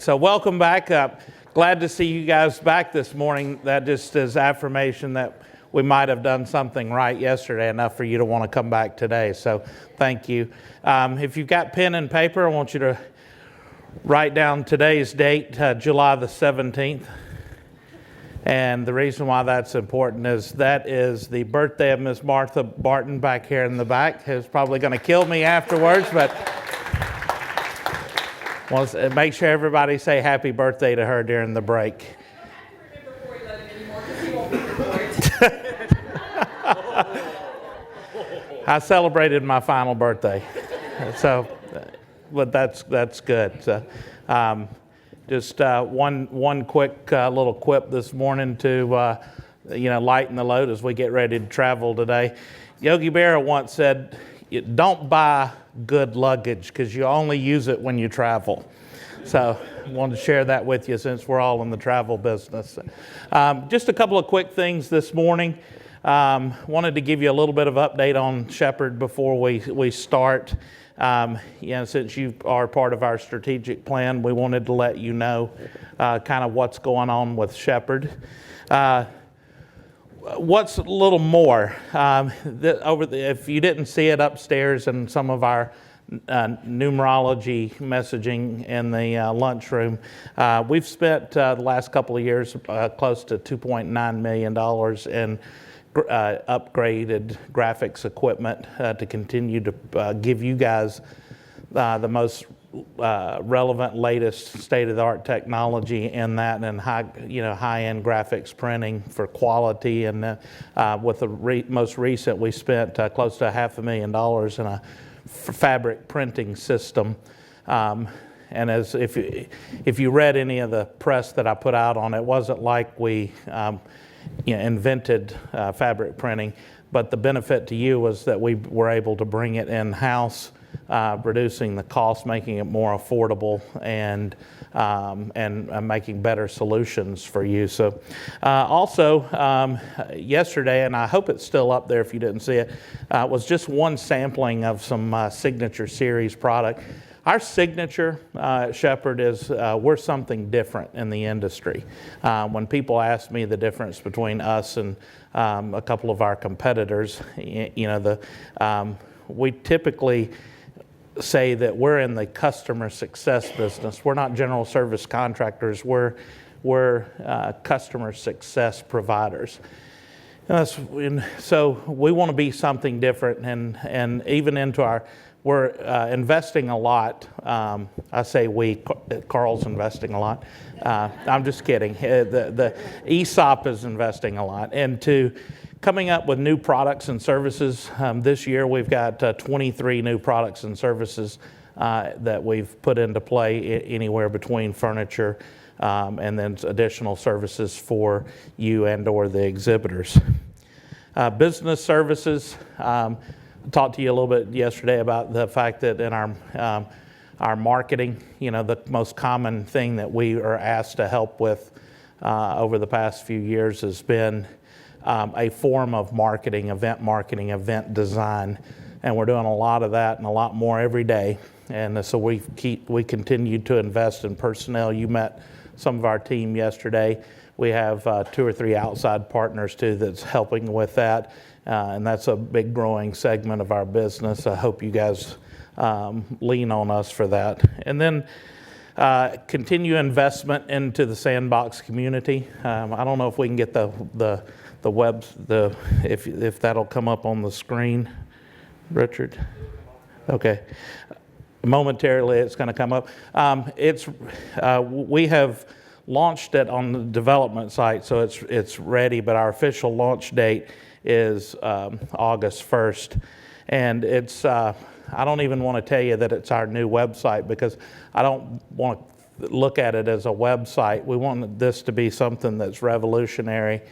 So welcome back. Glad to see you guys back this morning. That just is affirmation that we might have done something right yesterday, enough for you to want to come back today. So thank you. If you've got pen and paper, I want you to write down today's date, July the 17th. And the reason why that's important is that is the birthday of Miss Martha Barton back here in the back, who's probably going to kill me afterwards, but well, make sure everybody say happy birthday to her during the break. I celebrated my final birthday, so, but that's good. So, just one quick little quip this morning to lighten the load as we get ready to travel today. Yogi Berra once said, "Don't buy good luggage because you only use it when you travel." So I wanted to share that with you since we're all in the travel business. Just a couple of quick things this morning. Wanted to give you a little bit of update on Shepard before we start. Since you are part of our strategic plan, we wanted to let you know kind of what's going on with Shepard. What's a little more, if you didn't see it upstairs in some of our numerology messaging in the lunchroom, we've spent the last couple of years close to $2.9 million in upgraded graphics equipment to continue to give you guys the most relevant, latest state-of-the-art technology in that, and high-end graphics printing for quality. And with the most recent, we spent close to $500,000 in a fabric printing system. And as if you read any of the press that I put out on it, wasn't like we invented fabric printing, but the benefit to you was that we were able to bring it in-house, reducing the cost, making it more affordable, and making better solutions for you. So also yesterday, and I hope it's still up there if you didn't see it, was just one sampling of some Signature Series product. Our signature at Shepard is we're something different in the industry. When people ask me the difference between us and a couple of our competitors, we typically say that we're in the customer success business. We're not general service contractors. We're customer success providers. So we want to be something different, and even into our. We're investing a lot. I say we, Carl's investing a lot. I'm just kidding. The ESOP is investing a lot into coming up with new products and services. This year we've got 23 new products and services that we've put into play, anywhere between furniture and then additional services for you and or the exhibitors. Business services. Talked to you a little bit yesterday about the fact that in our marketing, the most common thing that we are asked to help with over the past few years has been a form of marketing, event design, and we're doing a lot of that and a lot more every day. And so we continue to invest in personnel. You met some of our team yesterday. We have 2 or 3 outside partners too that's helping with that. And that's a big growing segment of our business. I hope you guys lean on us for that. And then continue investment into the Sandbox community. I don't know if we can get the if that'll come up on the screen, Richard. Okay. Momentarily, it's going to come up. We have launched it on the development site, so it's ready. But our official launch date is August 1st, and it's I don't even want to tell you that it's our new website, because I don't want to look at it as a website. We want this to be something that's revolutionary,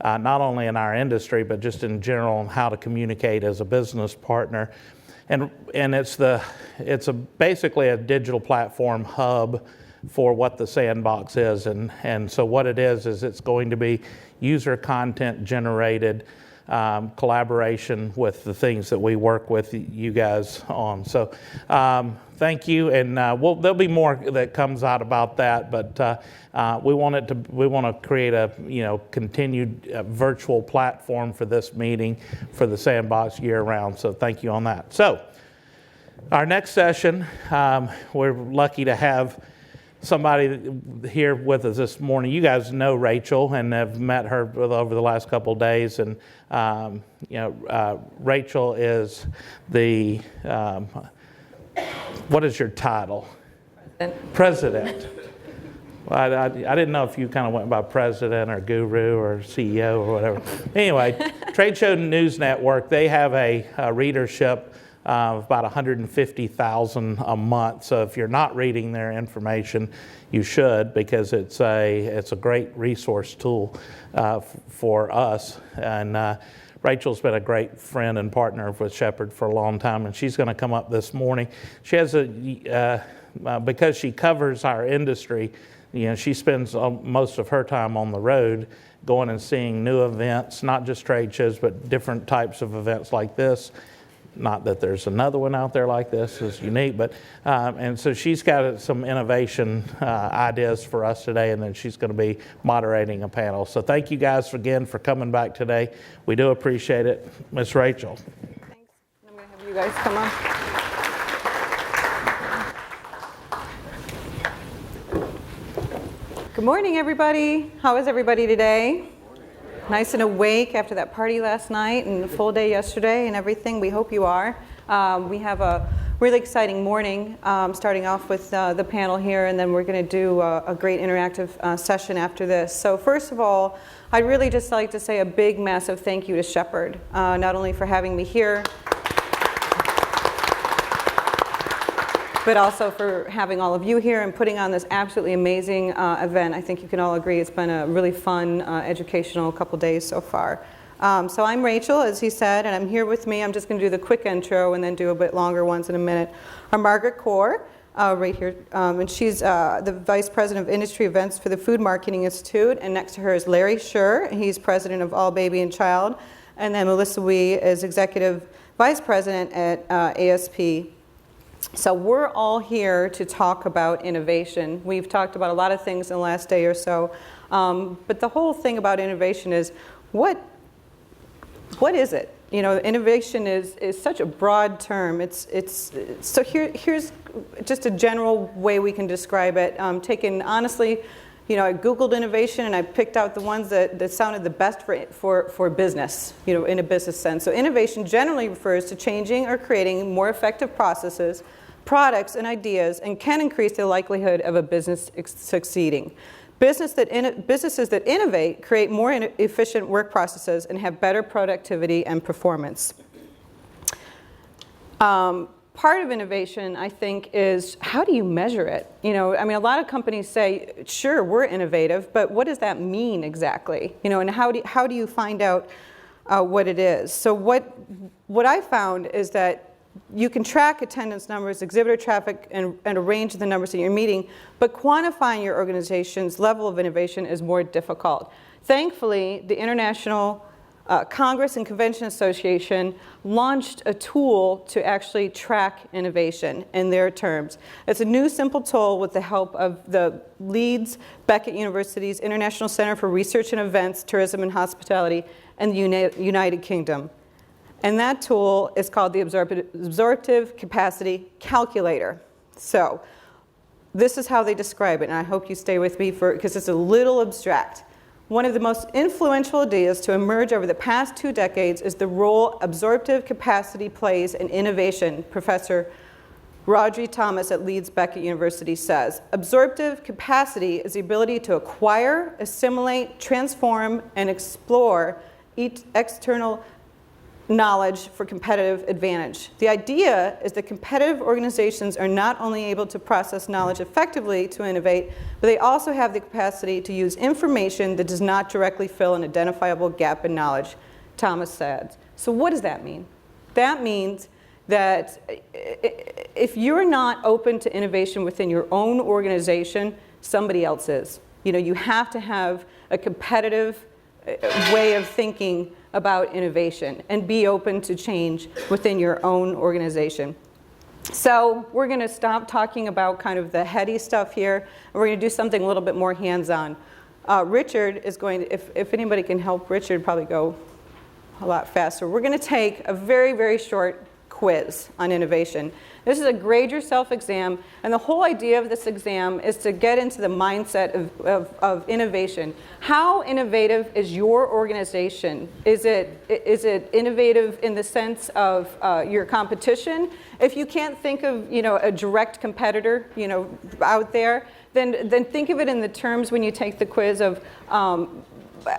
not only in our industry but just in general on how to communicate as a business partner. And it's basically a digital platform hub for what the Sandbox is, and so what it is it's going to be user content generated collaboration with the things that we work with you guys on. So thank you, and there'll be more that comes out about that, but we want to create a continued virtual platform for this meeting for the Sandbox year-round. So thank you on that. So our next session, we're lucky to have somebody here with us this morning. You guys know Rachel and have met her over the last couple of days, and Rachel is the what is your title? President. Well, I didn't know if you kind of went by president or guru or CEO or whatever. Anyway, Trade Show News Network, they have a readership of about 150,000 a month. So if you're not reading their information, you should, because it's a great resource tool for us. And Rachel's been a great friend and partner with Shepard for a long time, and she's going to come up this morning. She has because she covers our industry, she spends most of her time on the road, going and seeing new events, not just trade shows, but different types of events like this. Not that there's another one out there like this, it's unique, but and so she's got some innovation ideas for us today, and then she's going to be moderating a panel. So thank you guys again for coming back today. We do appreciate it. Miss Rachel. Thanks. I'm going to have you guys come on. Good morning, everybody. How is everybody today? Nice and awake after that party last night and the full day yesterday and everything. We hope you are. We have a really exciting morning, starting off with the panel here, and then we're going to do a great interactive session after this. So first of all, I'd really just like to say a big, massive thank you to Shepard, not only for having me here, but also for having all of you here and putting on this absolutely amazing event. I think you can all agree it's been a really fun, educational couple days so far. So I'm Rachel, as he said, and I'm here with me. I'm just going to do the quick intro and then do a bit longer ones in a minute. Our Margaret Core, right here, and she's the Vice President of Industry Events for the Food Marketing Institute, and next to her is Larry Scher. He's President of All Baby and Child, and then Melissa Wee is Executive Vice President at ASP. So we're all here to talk about innovation. We've talked about a lot of things in the last day or so, but the whole thing about innovation is what is it? Innovation is such a broad term. So here's just a general way we can describe it. Taken honestly, I Googled innovation and I picked out the ones that sounded the best for business, in a business sense. So innovation generally refers to changing or creating more effective processes, products, and ideas, and can increase the likelihood of a business succeeding. Businesses that innovate create more efficient work processes and have better productivity and performance. Part of innovation, I think, is how do you measure it? A lot of companies say, sure, we're innovative, but what does that mean exactly? And how do you find out what it is? So what I found is that you can track attendance numbers, exhibitor traffic, and arrange the numbers in your meeting, but quantifying your organization's level of innovation is more difficult. Thankfully, the International Congress and Convention Association launched a tool to actually track innovation in their terms. It's a new simple tool with the help of the Leeds, Beckett University's International Center for Research and Events, Tourism and Hospitality, and the United Kingdom. And that tool is called the Absorptive Capacity Calculator. So this is how they describe it, and I hope you stay with me because it's a little abstract. One of the most influential ideas to emerge over the past 2 decades is the role absorptive capacity plays in innovation, Professor Rodri Thomas at Leeds Beckett University says. Absorptive capacity is the ability to acquire, assimilate, transform, and explore external knowledge for competitive advantage. The idea is that competitive organizations are not only able to process knowledge effectively to innovate, but they also have the capacity to use information that does not directly fill an identifiable gap in knowledge, Thomas said. So what does that mean? That means that if you're not open to innovation within your own organization, somebody else is. You have to have a competitive way of thinking about innovation and be open to change within your own organization. So we're going to stop talking about kind of the heady stuff here, and we're going to do something a little bit more hands-on. Richard is going to, if anybody can help Richard probably go a lot faster. We're going to take a very, very short quiz on innovation. This is a grade yourself exam, and the whole idea of this exam is to get into the mindset of innovation. How innovative is your organization? Is it innovative in the sense of your competition? If you can't think of a direct competitor out there, then think of it in the terms when you take the quiz of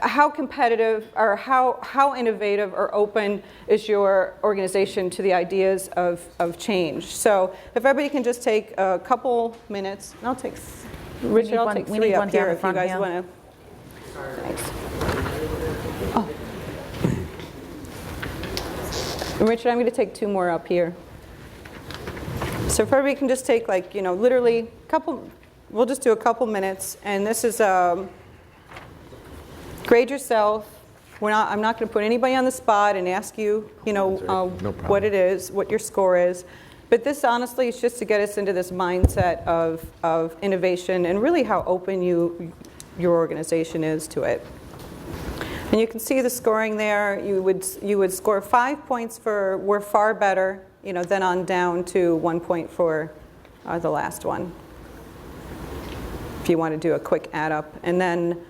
how competitive or how innovative or open is your organization to the ideas of change. So if everybody can just take a couple minutes, and I'll take, Richard, I'll take 3 up here if you guys want to. Thanks. Oh. And Richard, I'm going to take 2 more up here. So if everybody can just take literally a couple, we'll just do a couple minutes, and this is grade yourself. I'm not going to put anybody on the spot and ask you, what it is, what your score is. But this, honestly, is just to get us into this mindset of innovation and really how open your organization is to it. And you can see the scoring there. You would score 5 points for we're far better, then on down to 1 point for the last one. If you want to do a quick add up, and then.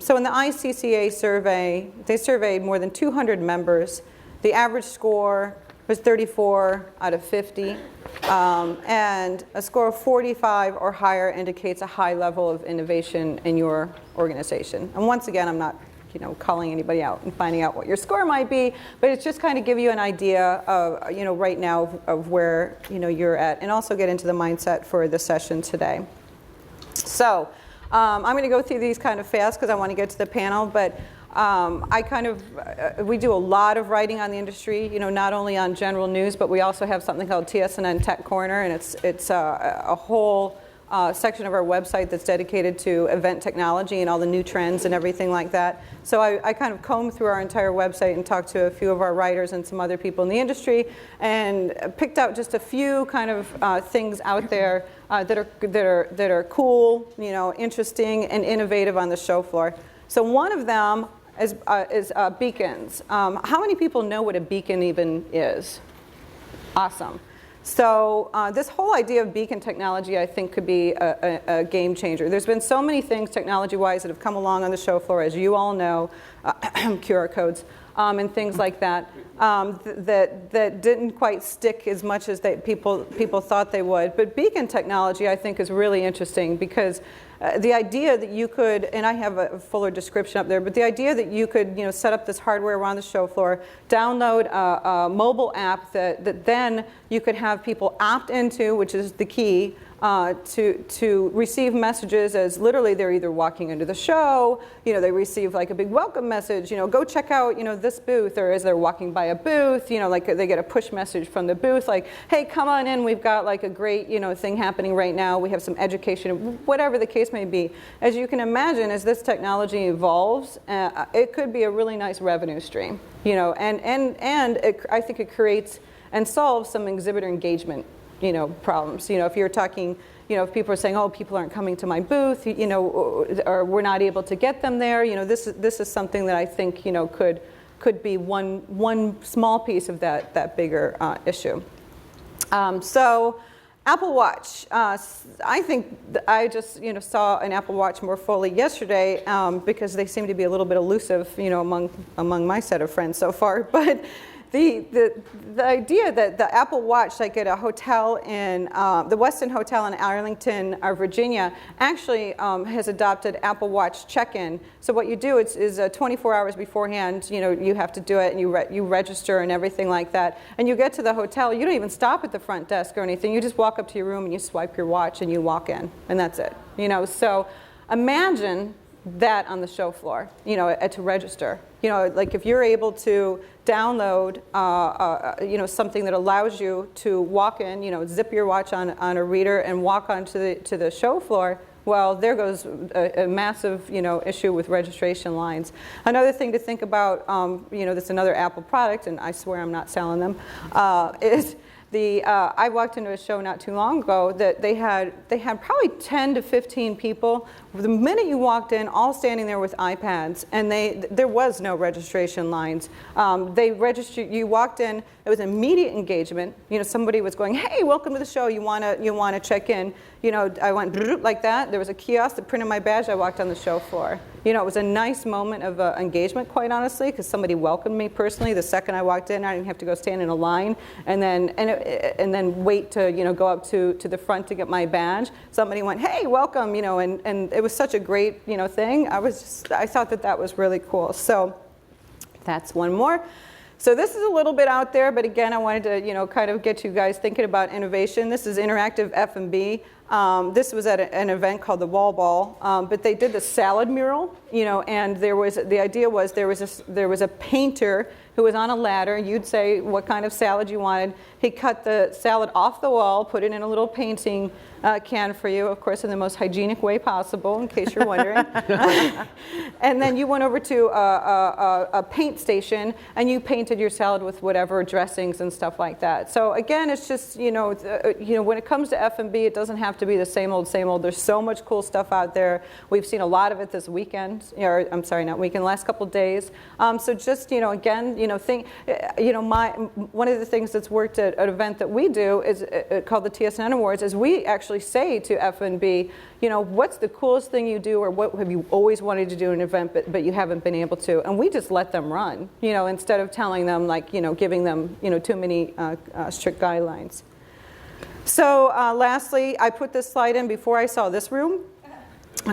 So in the ICCA survey, they surveyed more than 200 members. The average score was 34 out of 50. And a score of 45 or higher indicates a high level of innovation in your organization. And once again, I'm not calling anybody out and finding out what your score might be, but it's just kind of give you an idea of, right now of where, you're at, and also get into the mindset for the session today. So. I'm going to go through these kind of fast because I want to get to the panel, but we do a lot of writing on the industry, not only on general news, but we also have something called TSNN Tech Corner, and it's a whole section of our website that's dedicated to event technology and all the new trends and everything like that. So I kind of combed through our entire website and talked to a few of our writers and some other people in the industry, and picked out just a few kind of things out there that are cool, interesting and innovative on the show floor. So one of them is beacons. How many people know what a beacon even is? Awesome. So this whole idea of beacon technology, I think, could be a game changer. There's been so many things technology-wise that have come along on the show floor, as you all know, QR codes and things like that, that didn't quite stick as much as people thought they would. But beacon technology, I think, is really interesting because the idea that you could, and I have a fuller description up there, but the idea that you could set up this hardware around the show floor, download a mobile app that then you could have people opt into, which is the key, to receive messages as literally they're either walking into the show, they receive like a big welcome message, go check out, this booth, or as they're walking by a booth, like they get a push message from the booth, like, hey, come on in, we've got like a great, thing happening right now, we have some education, whatever the case may be. As you can imagine, as this technology evolves, it could be a really nice revenue stream, and I think it creates and solves some exhibitor engagement problems. If you're talking, if people are saying, oh, people aren't coming to my booth, or we're not able to get them there, this is something that I think, could be one small piece of that bigger issue. So Apple Watch. I think I just, saw an Apple Watch more fully yesterday because they seem to be a little bit elusive, among my set of friends so far, but. The idea that the Apple Watch, like at a hotel in the Westin Hotel in Arlington, Virginia, actually has adopted Apple Watch check-in. So what you do is 24 hours beforehand, you have to do it, and you register and everything like that. And you get to the hotel, you don't even stop at the front desk or anything. You just walk up to your room and you swipe your watch and you walk in, and that's it. So imagine that on the show floor, to register. Like if you're able to download, something that allows you to walk in, zip your watch on a reader and walk onto the show floor, well, there goes a massive, issue with registration lines. Another thing to think about, that's another Apple product, and I swear I'm not selling them, is I walked into a show not too long ago that they had probably 10 to 15 people. The minute you walked in, all standing there with iPads, and there was no registration lines. They registered. You walked in. It was immediate engagement. Somebody was going, "Hey, welcome to the show. You wanna check in?" I went like that. There was a kiosk that printed my badge. I walked on the show floor. It was a nice moment of engagement, quite honestly, because somebody welcomed me personally. The second I walked in, I didn't have to go stand in a line and then wait to go up to the front to get my badge. Somebody went, "Hey, welcome," and it was such a great thing. I thought that was really cool. So that's one more. So this is a little bit out there, but again, I wanted to kind of get you guys thinking about innovation. This is interactive F&B. This was at an event called the Wall Ball, but they did the salad mural, and the idea was there was a painter who was on a ladder. You'd say what kind of salad you wanted. He cut the salad off the wall, put it in a little painting can for you, of course, in the most hygienic way possible, in case you're wondering. And then you went over to a paint station, and you painted your salad with whatever dressings and stuff like that. So again, it's just when it comes to F&B, it doesn't have to be the same old, same old. There's so much cool stuff out there. We've seen a lot of it this weekend, or I'm sorry, not weekend, last couple of days. So just again, think, one of the things that's worked at an event that we do is called the TSNN Awards, is we actually say to F&B, what's the coolest thing you do, or what have you always wanted to do in an event but you haven't been able to, and we just let them run, instead of telling them giving them too many strict guidelines. So lastly, I put this slide in before I saw this room.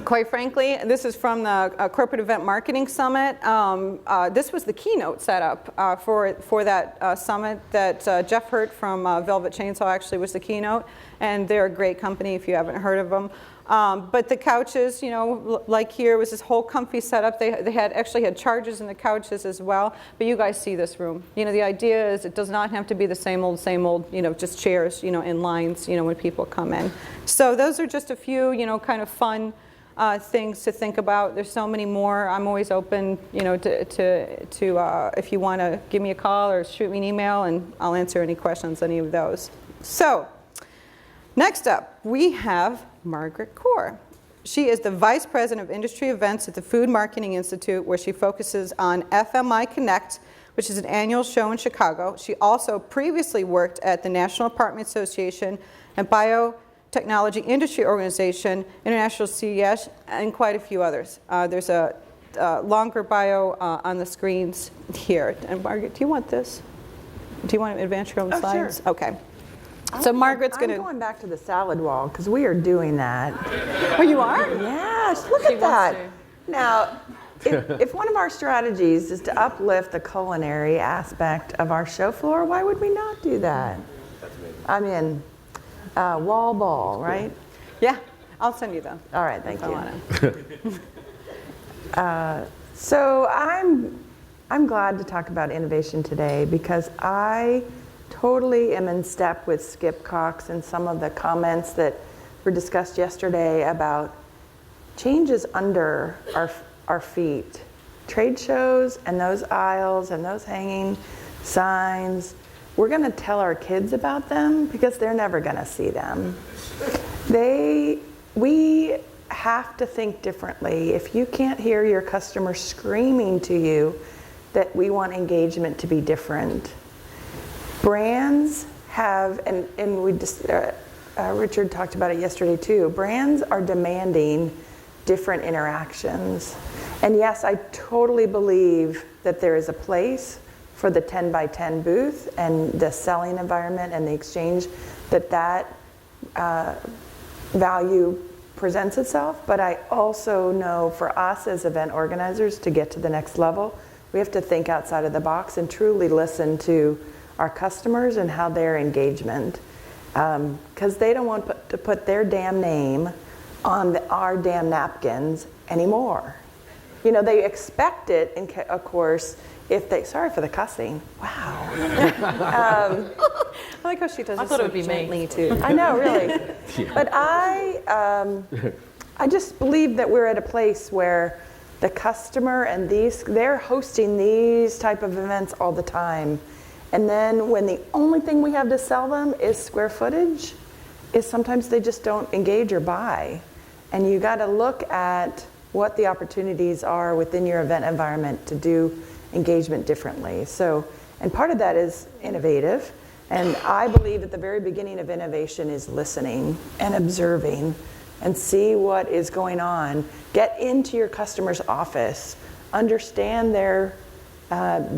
Quite frankly, this is from the Corporate Event Marketing Summit. This was the keynote setup for that summit that Jeff Hurt from Velvet Chainsaw actually was the keynote, and they're a great company if you haven't heard of them. But the couches, like here, was this whole comfy setup. They actually had chargers in the couches as well. But you guys see this room. The idea is it does not have to be the same old, just chairs, in lines, when people come in. So those are just a few, kind of fun things to think about. There's so many more. I'm always open, to if you want to give me a call or shoot me an email, and I'll answer any questions, any of those. So next up, we have Margaret Core. She is the Vice President of Industry Events at the Food Marketing Institute, where she focuses on FMI Connect, which is an annual show in Chicago. She also previously worked at the National Apartment Association and Biotechnology Industry Organization, International CES, and quite a few others. There's a longer bio on the screens here. And Margaret, do you want this? Do you want to advance your own slides? Sure. Okay. So Margaret's going to... I'm going back to the salad wall, because we are doing that. Oh, you are? Yes, look at that. Now, if one of our strategies is to uplift the culinary aspect of our show floor, why would we not do that? I mean, wall ball, right? Yeah, I'll send you them. All right, thank you. So I'm glad to talk about innovation today, because I totally am in step with Skip Cox and some of the comments that were discussed yesterday about changes under our feet. Trade shows and those aisles and those hanging signs, we're going to tell our kids about them because they're never going to see them. We have to think differently. If you can't hear your customer screaming to you that we want engagement to be different, brands have, and we just, Richard talked about it yesterday too, brands are demanding different interactions. And yes, I totally believe that there is a place for the 10 by 10 booth and the selling environment and the exchange that value presents itself. But I also know for us as event organizers to get to the next level, we have to think outside of the box and truly listen to our customers and how their engagement, because they don't want to put their damn name on our damn napkins anymore. You know, they expect it, of course, if they, sorry for the cussing, wow. I like how she does it so gently too. I know, really. But I just believe that we're at a place where the customer and they're hosting these type of events all the time. And then when the only thing we have to sell them is square footage, is sometimes they just don't engage or buy. And you got to look at what the opportunities are within your event environment to do engagement differently. So, and part of that is innovative. And I believe at the very beginning of innovation is listening and observing and see what is going on. Get into your customer's office, understand their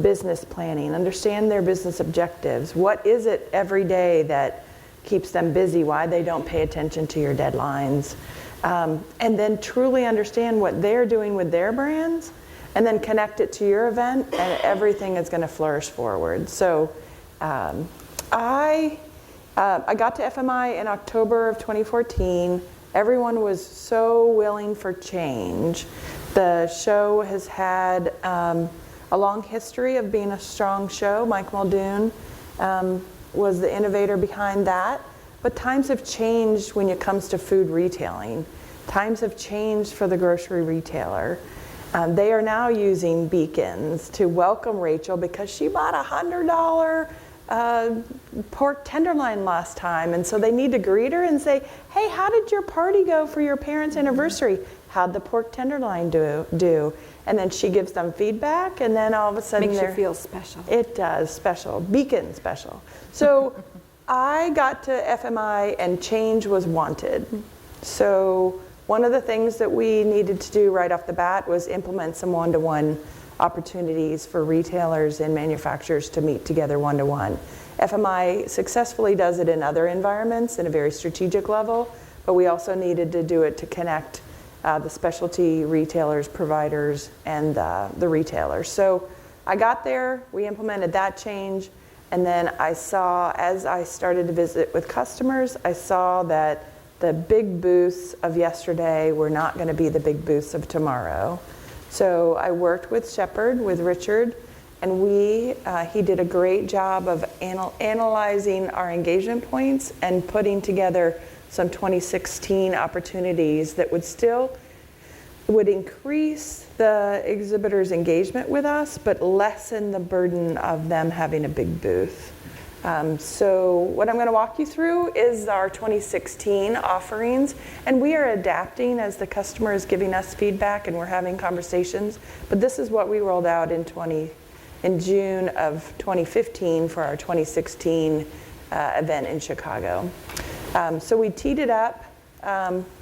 business planning, understand their business objectives. What is it every day that keeps them busy? Why they don't pay attention to your deadlines? And then truly understand what they're doing with their brands, and then connect it to your event, and everything is going to flourish forward. So I got to FMI in October of 2014. Everyone was so willing for change. The show has had a long history of being a strong show. Mike Muldoon was the innovator behind that. But times have changed when it comes to food retailing. Times have changed for the grocery retailer. They are now using beacons to welcome Rachel because she bought a $100 pork tenderloin last time, and so they need to greet her and say, hey, how did your party go for your parents' anniversary? How'd the pork tenderloin do? And then she gives them feedback, and then all of a sudden makes you feel special. It does, special, beacon special. So I got to FMI and change was wanted. So one of the things that we needed to do right off the bat was implement some one-to-one opportunities for retailers and manufacturers to meet together one-to-one. FMI successfully does it in other environments in a very strategic level, but we also needed to do it to connect the specialty retailers, providers, and the retailers. So I got there, we implemented that change, and then I saw, as I started to visit with customers, I saw that the big booths of yesterday were not going to be the big booths of tomorrow. So I worked with Shepard, with Richard, and he did a great job of analyzing our engagement points and putting together some 2016 opportunities that would increase the exhibitors' engagement with us, but lessen the burden of them having a big booth. So what I'm going to walk you through is our 2016 offerings, and we are adapting as the customer is giving us feedback and we're having conversations, but this is what we rolled out in June of 2015 for our 2016 event in Chicago. So we teed it up.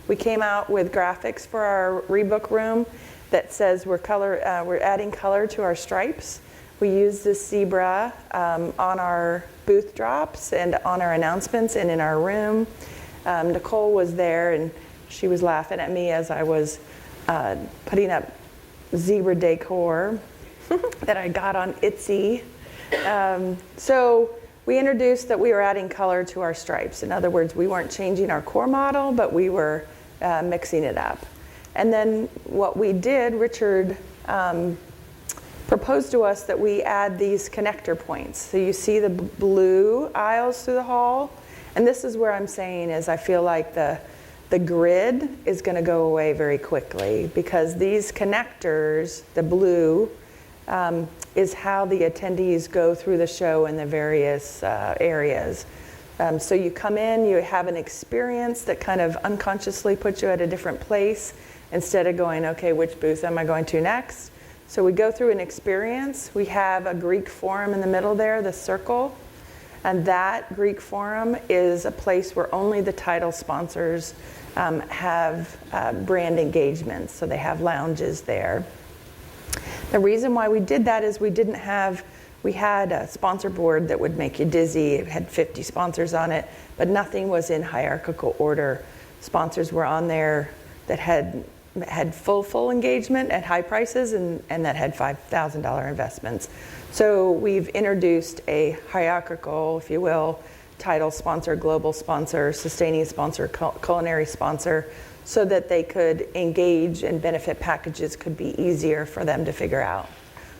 We came out with graphics for our Rebook Room that says we're adding color to our stripes. We use this zebra on our booth drops and on our announcements and in our room. Nicole was there and she was laughing at me as I was putting up zebra decor that I got on Etsy. So we introduced that we were adding color to our stripes. In other words, we weren't changing our core model, but we were mixing it up. And then what we did, Richard proposed to us that we add these connector points. So you see the blue aisles through the hall, and this is where I'm saying is I feel like the grid is going to go away very quickly because these connectors, the blue, is how the attendees go through the show in the various areas. So you come in, you have an experience that kind of unconsciously puts you at a different place instead of going, okay, which booth am I going to next? So we go through an experience. We have a Greek forum in the middle there, the circle. And that Greek forum is a place where only the title sponsors have brand engagements. So they have lounges there. The reason why we did that is we had a sponsor board that would make you dizzy. It had 50 sponsors on it, but nothing was in hierarchical order. Sponsors were on there that had full engagement at high prices and that had $5,000 investments. So we've introduced a hierarchical, if you will, title sponsor, global sponsor, sustaining sponsor, culinary sponsor, so that they could engage and benefit packages could be easier for them to figure out.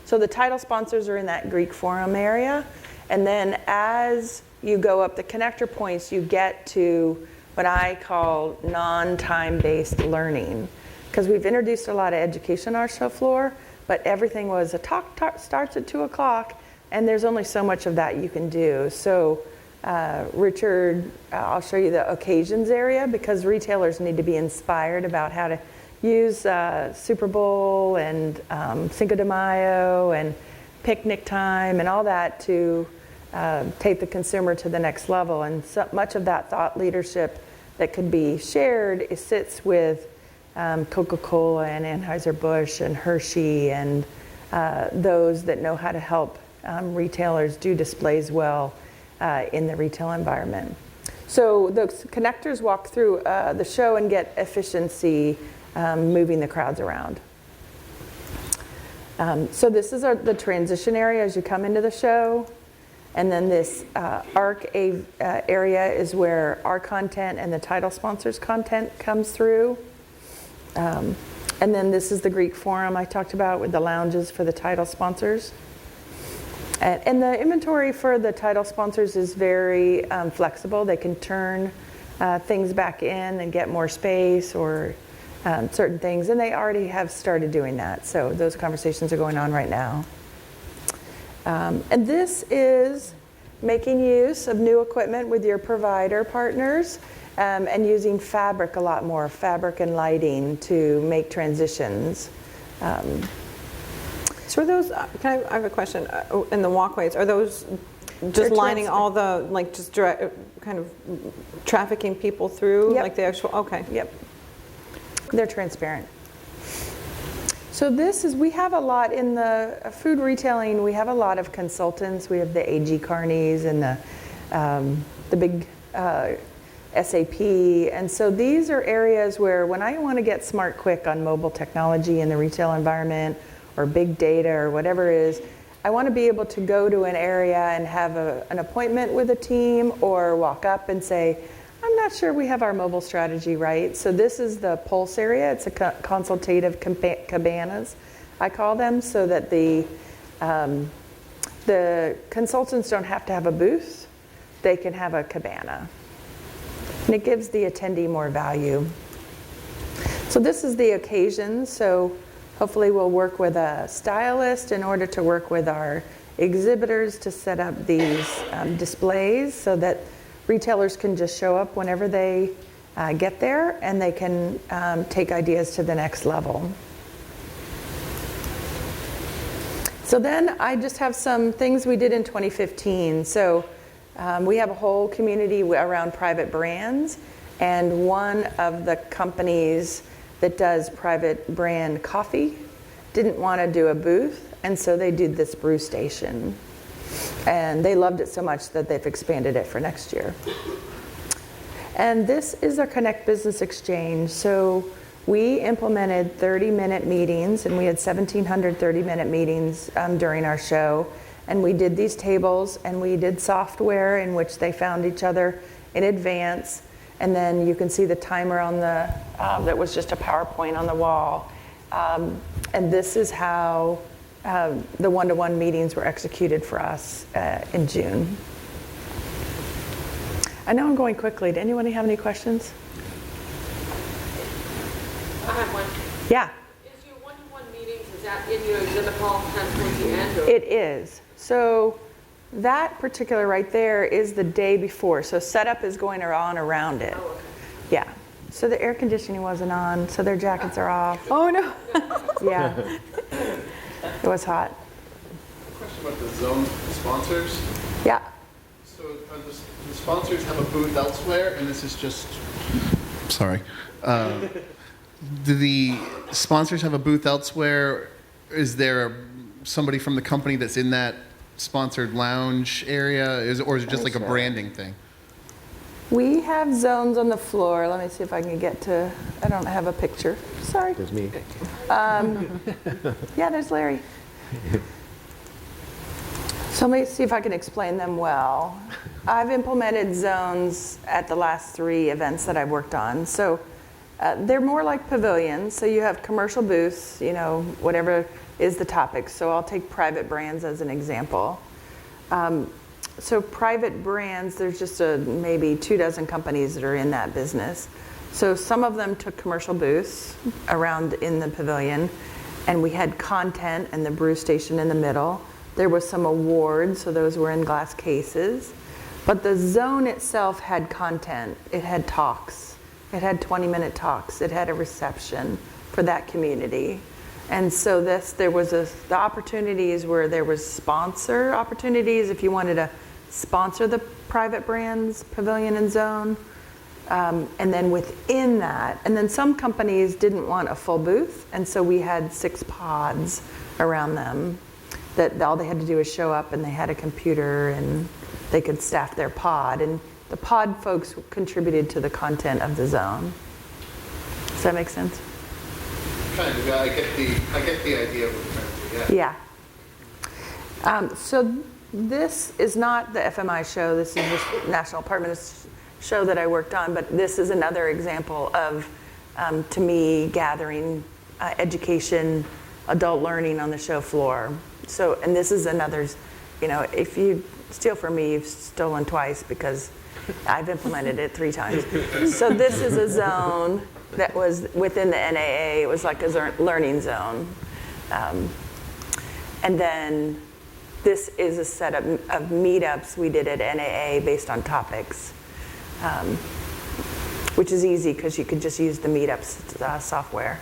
So the title sponsors are in that Greek forum area. And then as you go up the connector points, you get to what I call non-time-based learning. Because we've introduced a lot of education on our show floor, but everything was a talk starts at 2 o'clock, and there's only so much of that you can do. So Richard, I'll show you the occasions area, because retailers need to be inspired about how to use Super Bowl and Cinco de Mayo and picnic time and all that to take the consumer to the next level. And so much of that thought leadership that could be shared sits with Coca-Cola and Anheuser-Busch and Hershey and those that know how to help retailers do displays well in the retail environment. So the connectors walk through the show and get efficiency moving the crowds around. So this is the transition area as you come into the show. And then this ARC area is where our content and the title sponsors' content comes through. And then this is the Greek forum I talked about with the lounges for the title sponsors. And the inventory for the title sponsors is very flexible. They can turn things back in and get more space or certain things. And they already have started doing that. So those conversations are going on right now. And this is making use of new equipment with your provider partners and using fabric a lot more, fabric and lighting to make transitions. So are those, I have a question, in the walkways, are those just lining all the, like just direct, kind of trafficking people through? Yep. Like the actual, okay. Yep. They're transparent. So this is, we have a lot in the food retailing, we have a lot of consultants. We have the AG Carneys and the big SAP. And so these are areas where when I want to get smart quick on mobile technology in the retail environment or big data or whatever it is, I want to be able to go to an area and have an appointment with a team or walk up and say, I'm not sure we have our mobile strategy right. So this is the Pulse area. It's a consultative cabanas, I call them, so that the consultants don't have to have a booth. They can have a cabana. And it gives the attendee more value. So this is the occasion. So hopefully we'll work with a stylist in order to work with our exhibitors to set up these displays so that retailers can just show up whenever they get there, and they can take ideas to the next level. So then I just have some things we did in 2015. So we have a whole community around private brands, and one of the companies that does private brand coffee didn't want to do a booth, and so they did this brew station. And they loved it so much that they've expanded it for next year. And this is our Connect Business Exchange. So we implemented 30-minute meetings, and we had 1,700 30-minute meetings during our show. And we did these tables, and we did software in which they found each other in advance. And then you can see the timer on the, that was just a PowerPoint on the wall. And this is how the one-to-one meetings were executed for us in June. I know I'm going quickly. Did anyone have any questions? I have one. Yeah. Is your one-to-one meetings, is that in your exhibit hall kind of towards the end? Or? It is. So that particular right there is the day before. So setup is going on around it. Oh, okay. Yeah. So the air conditioning wasn't on, so their jackets are off. Oh, no. Yeah. It was hot. Question about the zone sponsors. Yeah. So the sponsors have a booth elsewhere, and this is just, sorry. Do the sponsors have a booth elsewhere? Is there somebody from the company that's in that sponsored lounge area? Or is it just like a branding thing? We have zones on the floor. Let me see if I can get to, I don't have a picture. Sorry. There's me. Yeah, there's Larry. So let me see if I can explain them well. I've implemented zones at the last 3 events that I've worked on. So They're more like pavilions, so you have commercial booths, you know, whatever is the topic. So I'll take private brands as an example. So private brands, there's just maybe 24 companies that are in that business. So some of them took commercial booths around in the pavilion, and we had content and the brew station in the middle. There was some awards, so those were in glass cases. But the zone itself had content. It had talks. It had 20-minute talks. It had a reception for that community. And so there was the opportunities where there was sponsor opportunities if you wanted to sponsor the private brands, pavilion and zone. And then within that, and then some companies didn't want a full booth, and so we had 6 pods around them that all they had to do was show up and they had a computer and they could staff their pod. And the pod folks contributed to the content of the zone. Does that make sense? Kind of, yeah, I get the idea of what you're trying to do, yeah. Yeah. So this is not the FMI show. This is the National Apartment show that I worked on, but this is another example of, to me, gathering education, adult learning on the show floor. So, and this is another, you know, if you steal from me, you've stolen twice because I've implemented it 3 times. So this is a zone that was within the NAA. It was like a learning zone. And then this is a set of meetups we did at NAA based on topics, which is easy because you could just use the Meetups software.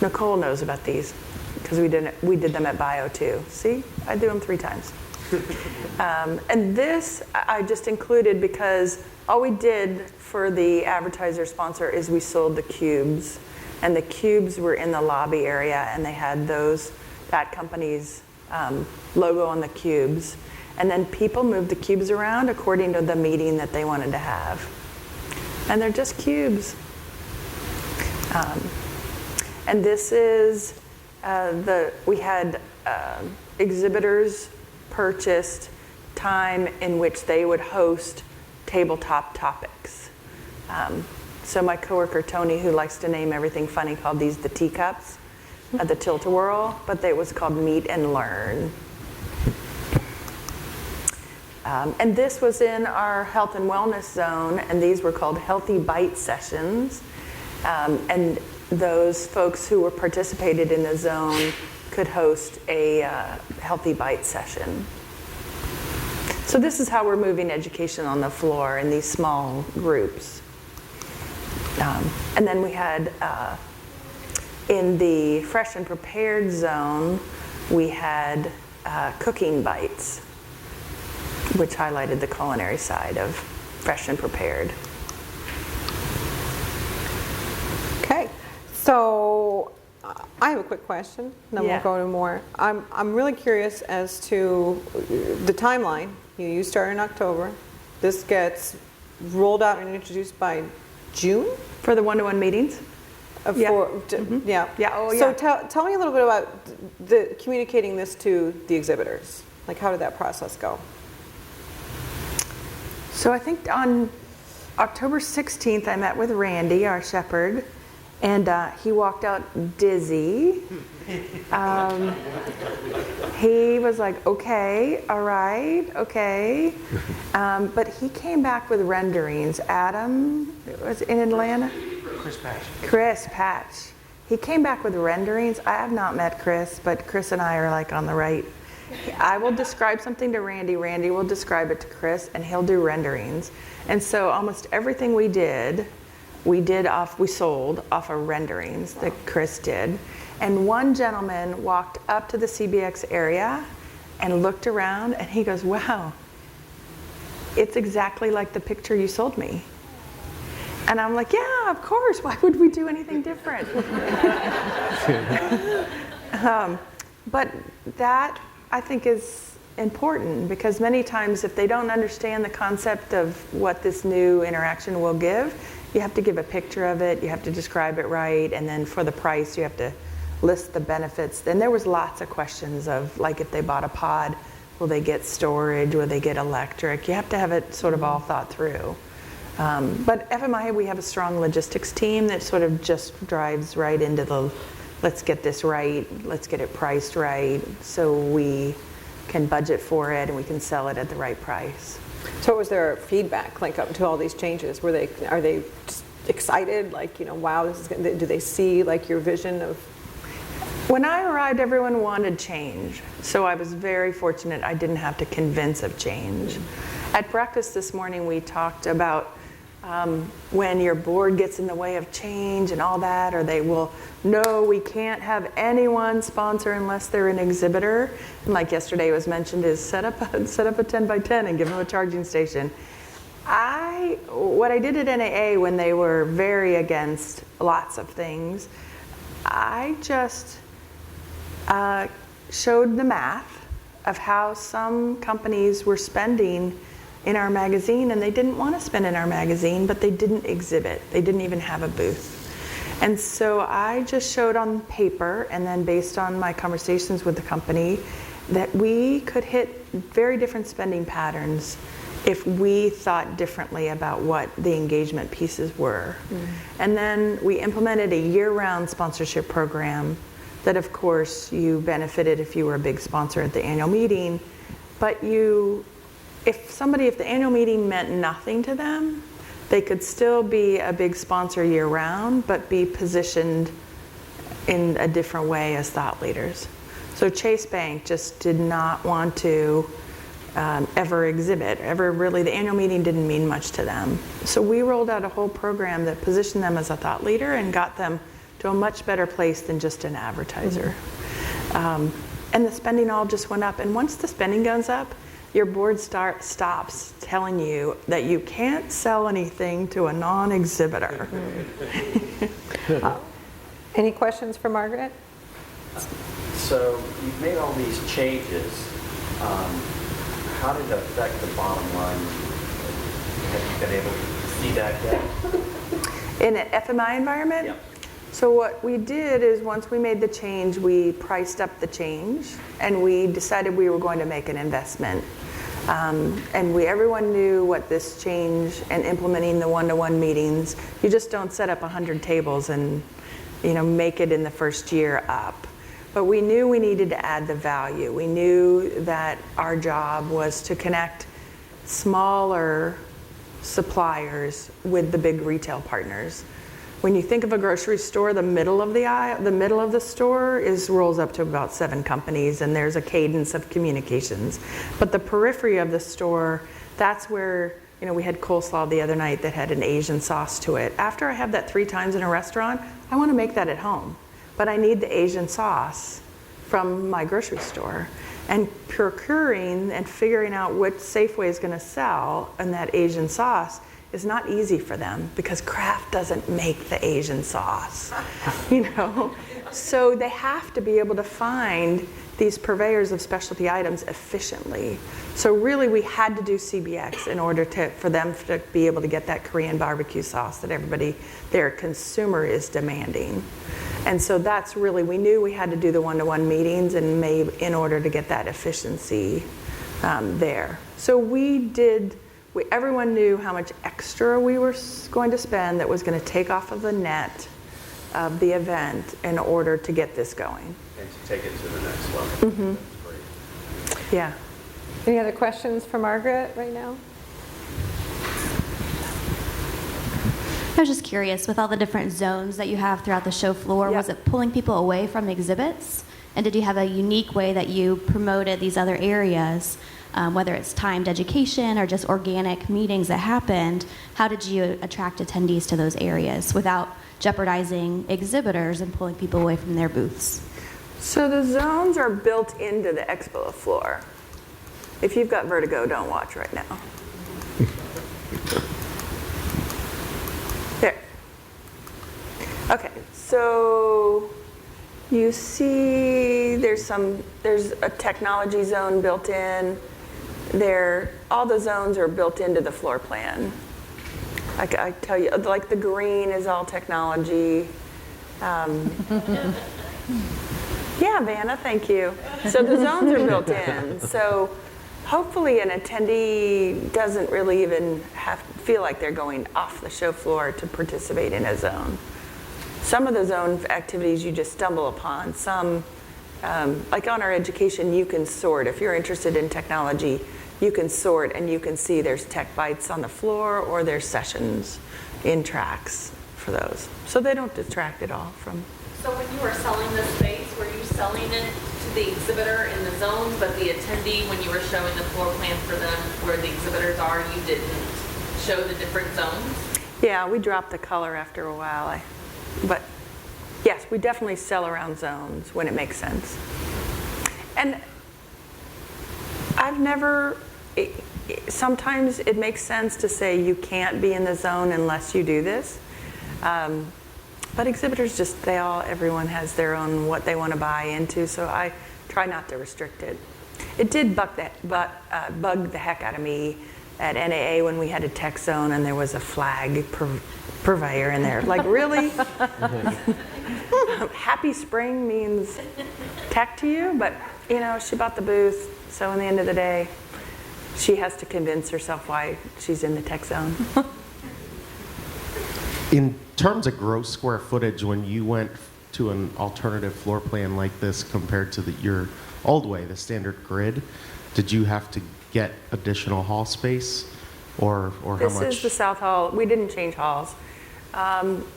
Nicole knows about these because we did them at Bio too. See, I do them 3 times. And this I just included because all we did for the advertiser sponsor is we sold the cubes, and the cubes were in the lobby area, and they had that company's logo on the cubes. And then people moved the cubes around according to the meeting that they wanted to have. And they're just cubes. And this is we had exhibitors purchased time in which they would host tabletop topics. So my coworker Tony, who likes to name everything funny, called these the teacups at the Tilt-A-Whirl, but it was called Meet and Learn. And this was in our health and wellness zone, and these were called Healthy Bite Sessions. And those folks who were participated in the zone could host a Healthy Bite session. So this is how we're moving education on the floor in these small groups. And then we had, in the fresh and prepared zone, we had cooking bites, which highlighted the culinary side of fresh and prepared. Okay, so I have a quick question, then Yeah. we'll go to more. I'm really curious as to the timeline. You start in October. This gets rolled out and introduced by June? For the one-to-one meetings? Yeah. Yeah, oh So yeah. tell me a little bit about the communicating this to the exhibitors. Like, how did that process go? So I think on October 16th, I met with Randy, our Shepard, and he walked out dizzy. He was like, okay, all right, okay. But he came back with renderings. Adam was in Atlanta? Chris Patch. He came back with renderings. I have not met Chris, but Chris and I are like on the right. I will describe something to Randy. Randy will describe it to Chris, and he'll do renderings. And so almost everything we sold off of renderings that Chris did. And one gentleman walked up to the CBX area and looked around, and he goes, wow, it's exactly like the picture you sold me. And I'm like, yeah, of course. Why would we do anything different? But that, I think, is important, because many times if they don't understand the concept of what this new interaction will give, you have to give a picture of it, you have to describe it right, and then for the price you have to list the benefits. And there was lots of questions of, like, if they bought a pod, will they get storage, will they get electric? You have to have it sort of all thought through. But FMI, we have a strong logistics team that sort of just drives right into the, let's get this right, let's get it priced right, so we can budget for it and we can sell it at the right price. So what was their feedback like up to all these changes? Are they just excited, like, wow, this is gonna, do they see like your vision of? When I arrived, everyone wanted change. So I was very fortunate I didn't have to convince of change. At breakfast this morning, we talked about when your board gets in the way of change and all that, or they will, no, we can't have anyone sponsor unless they're an exhibitor. And like yesterday was mentioned, is set up a 10 by 10 and give them a charging station. What I did at NAA when they were very against lots of things, I just showed the math of how some companies were spending in our magazine, and they didn't want to spend in our magazine, but they didn't exhibit. They didn't even have a booth. And so I just showed on paper, and then based on my conversations with the company, that we could hit very different spending patterns if we thought differently about what the engagement pieces were. And then we implemented a year-round sponsorship program that, of course, you benefited if you were a big sponsor at the annual meeting, but if the annual meeting meant nothing to them, they could still be a big sponsor year-round, but be positioned in a different way as thought leaders. So Chase Bank just did not want to ever exhibit, really, the annual meeting didn't mean much to them. So we rolled out a whole program that positioned them as a thought leader and got them to a much better place than just an advertiser. And the spending all just went up. And once the spending goes up, your board stops telling you that you can't sell anything to a non-exhibitor. Any questions for Margaret? So you've made all these changes. How did it affect the bottom line? Have you been able to see that yet? In an FMI environment? Yep. So what we did is once we made the change, we priced up the change, and we decided we were going to make an investment. And everyone knew what this change and implementing the one-to-one meetings, you just don't set up 100 tables and make it in the first year up. But we knew we needed to add the value. We knew that our job was to connect smaller suppliers with the big retail partners. When you think of a grocery store, the middle of the aisle, the middle of the store rolls up to about 7 companies, and there's a cadence of communications. But the periphery of the store, that's where, we had coleslaw the other night that had an Asian sauce to it. After I have that 3 times in a restaurant, I want to make that at home. But I need the Asian sauce from my grocery store. And procuring and figuring out what Safeway is going to sell in that Asian sauce is not easy for them because Kraft doesn't make the Asian sauce, So they have to be able to find these purveyors of specialty items efficiently. So really we had to do CBX in order for them to be able to get that Korean barbecue sauce that their consumer is demanding. And so that's really, we knew we had to do the one-to-one meetings in order to get that efficiency there. So everyone knew how much extra we were going to spend that was going to take off of the net of the event in order to get this going. And to take it to the next level. Mm-hmm. That's great. Yeah. Any other questions for Margaret right now? I was just curious, with all the different zones that you have throughout the show floor, Yep. was it pulling people away from exhibits? And did you have a unique way that you promoted these other areas, whether it's timed education or just organic meetings that happened? How did you attract attendees to those areas without jeopardizing exhibitors and pulling people away from their booths? So the zones are built into the expo floor. If you've got vertigo, don't watch right now. There. Okay, so you see there's a technology zone built in. All the zones are built into the floor plan. I tell you, like the green is all technology. Yeah, Vanna, thank you. So the zones are built in. So hopefully an attendee doesn't really even feel like they're going off the show floor to participate in a zone. Some of the zone activities you just stumble upon. Some, like on our education, you can sort. If you're interested in technology, you can sort and you can see there's tech bites on the floor or there's sessions in tracks for those. So they don't detract at all from. So when you were selling the space, were you selling it to the exhibitor in the zones, but the attendee, when you were showing the floor plan for them where the exhibitors are, you didn't show the different zones? Yeah, we dropped the color after a while. But yes, we definitely sell around zones when it makes sense. And I've never, sometimes it makes sense to say you can't be in the zone unless you do this. But exhibitors just, everyone has their own what they want to buy into, so I try not to restrict it. It did bug the heck out of me at NAA when we had a tech zone and there was a flag purveyor in there. Like, really? Happy Spring means tech to you, but you know, she bought the booth, so in the end of the day, she has to convince herself why she's in the tech zone. In terms of gross square footage, when you went to an alternative floor plan like this compared to your old way, the standard grid, did you have to get additional hall space, or how much? This is the South Hall. We didn't change halls.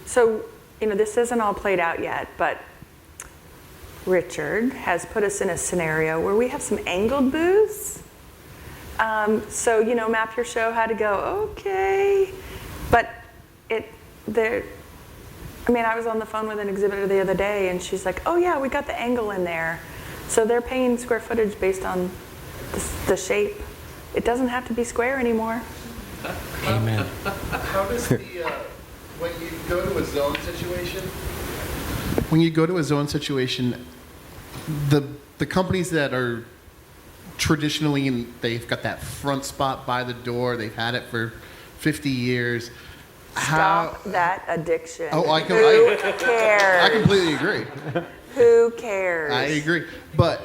So, you know, this isn't all played out yet, but Richard has put us in a scenario where we have some angled booths. So, you know, Map Your Show had to go, okay. But I was on the phone with an exhibitor the other day, and she's like, oh yeah, we got the angle in there. So they're paying square footage based on the shape. It doesn't have to be square anymore. Amen. How does when you go to a zone situation, the companies that are traditionally, they've got that front spot by the door, they've had it for 50 years. Stop that addiction. Oh, Who cares? I completely agree. Who cares? I agree. But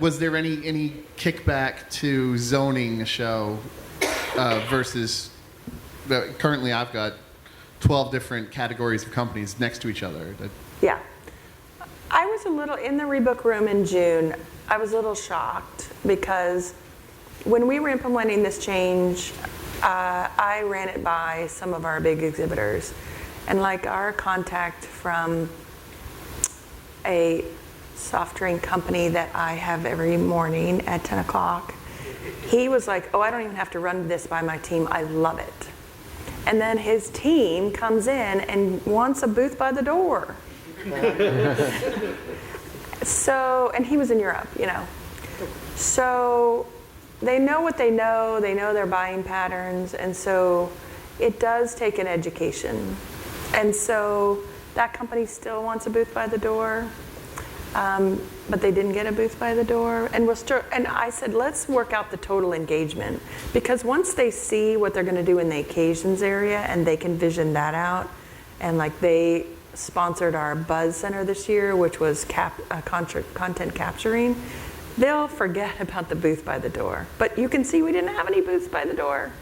was there any kickback to zoning a show versus currently I've got 12 different categories of companies next to each other? Yeah. I was a little, in the Rebook Room in June, I was a little shocked because when we were implementing this change, I ran it by some of our big exhibitors. And like our contact from a soft drink company that I have every morning at 10 o'clock, he was like, oh, I don't even have to run this by my team. I love it. And then his team comes in and wants a booth by the door. So, and he was in Europe, you know. So they know what they know their buying patterns, and so it does take an education. And so that company still wants a booth by the door, but they didn't get a booth by the door. And I said, let's work out the total engagement, because once they see what they're going to do in the occasions area and they can vision that out, and like they sponsored our Buzz Center this year, which was content capturing, they'll forget about the booth by the door. But you can see we didn't have any booths by the door.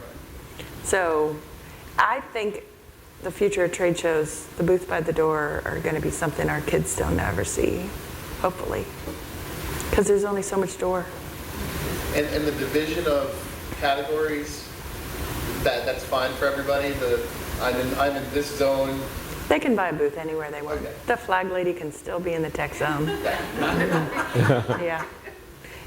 So I think the future of trade shows, the booths by the door are going to be something our kids don't ever see, hopefully, because there's only so much door. And the division of categories, that's fine for everybody? I'm in this zone. They can buy a booth anywhere they want. Okay. The flag lady can still be in the tech zone. Yeah.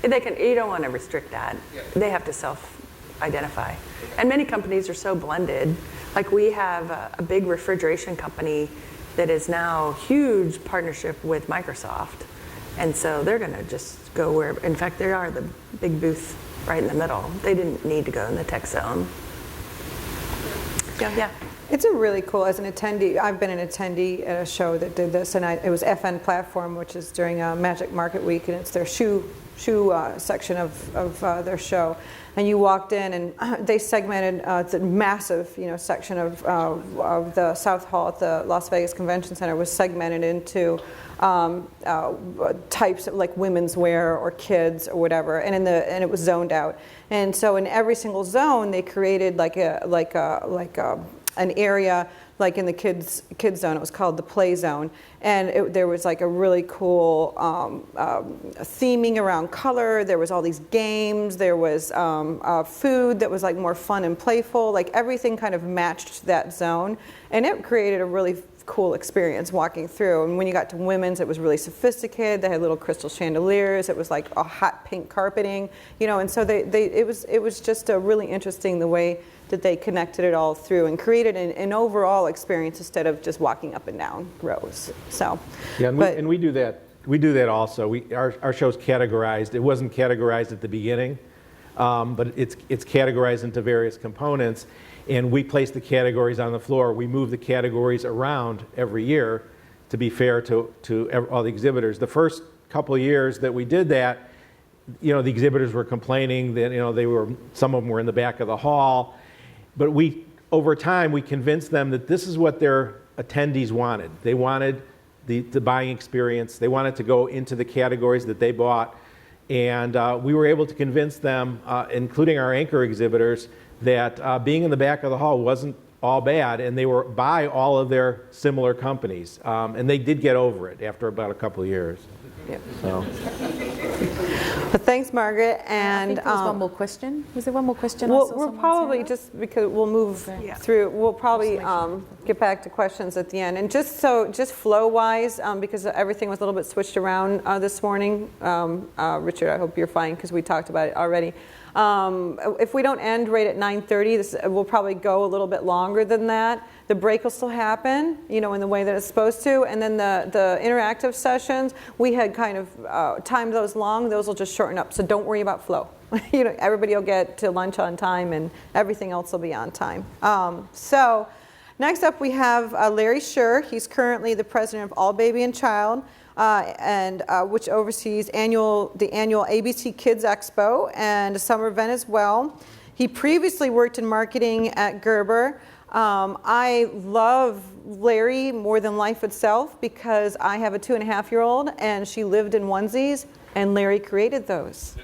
You don't want to restrict that. Yeah. They have to self-identify. And many companies are so blended. Like we have a big refrigeration company that is now a huge partnership with Microsoft. And so they're going to just go where, in fact, they are the big booth right in the middle. They didn't need to go in the tech zone. Yeah. It's a really cool, as an attendee, I've been an attendee at a show that did this, and it was FN Platform, which is during Magic Market Week, and it's their shoe section of their show. And you walked in, and they segmented the massive, section of the South Hall at the Las Vegas Convention Center was segmented into types of like women's wear or kids or whatever, and it was zoned out. And so in every single zone, they created an area, like in the kids zone, it was called the play zone, and there was like a really cool theming around color. There was all these games. There was food that was like more fun and playful. Like everything kind of matched that zone, and it created a really cool experience walking through. And when you got to women's, it was really sophisticated. They had little crystal chandeliers. It was like a hot pink carpeting, and so it was just a really interesting the way that they connected it all through and created an overall experience instead of just walking up and down rows. So yeah, and we do that. We do that also. Our show's categorized. It wasn't categorized at the beginning, but it's categorized into various components. And we place the categories on the floor. We move the categories around every year to be fair to all the exhibitors. The first couple of years that we did that, the exhibitors were complaining that some of them were in the back of the hall. But over time, we convinced them that this is what their attendees wanted. They wanted the buying experience. They wanted to go into the categories that they bought. And we were able to convince them, including our anchor exhibitors, that being in the back of the hall wasn't all bad, and they were by all of their similar companies. And they did get over it after about a couple of years. Yeah. So. But thanks, Margaret. And I think there was one more question. Was there one more question? We'll probably just because we'll move through. We'll probably get back to questions at the end. And just flow-wise, because everything was a little bit switched around this morning. Richard, I hope you're fine because we talked about it already. If we don't end right at 9:30, we'll probably go a little bit longer than that. The break will still happen, in the way that it's supposed to. And then the interactive sessions, we had kind of timed those long. Those will just shorten up. So don't worry about flow. Everybody will get to lunch on time, and everything else will be on time. So next up, we have Larry Scher. He's currently the president of All Baby and Child, which oversees the annual ABC Kids Expo and a summer event as well. He previously worked in marketing at Gerber. I love Larry more than life itself because I have a 2.5-year-old and she lived in onesies, and Larry created those,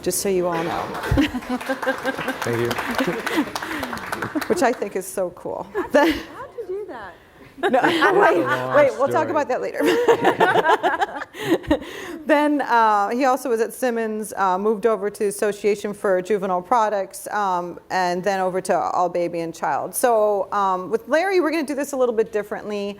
just so you all know. Thank you. Which I think is so cool. How'd you do that? No, wait, we'll talk about that later. Then he also was at Simmons, moved over to Association for Juvenile Products, and then over to All Baby and Child. So with Larry, we're going to do this a little bit differently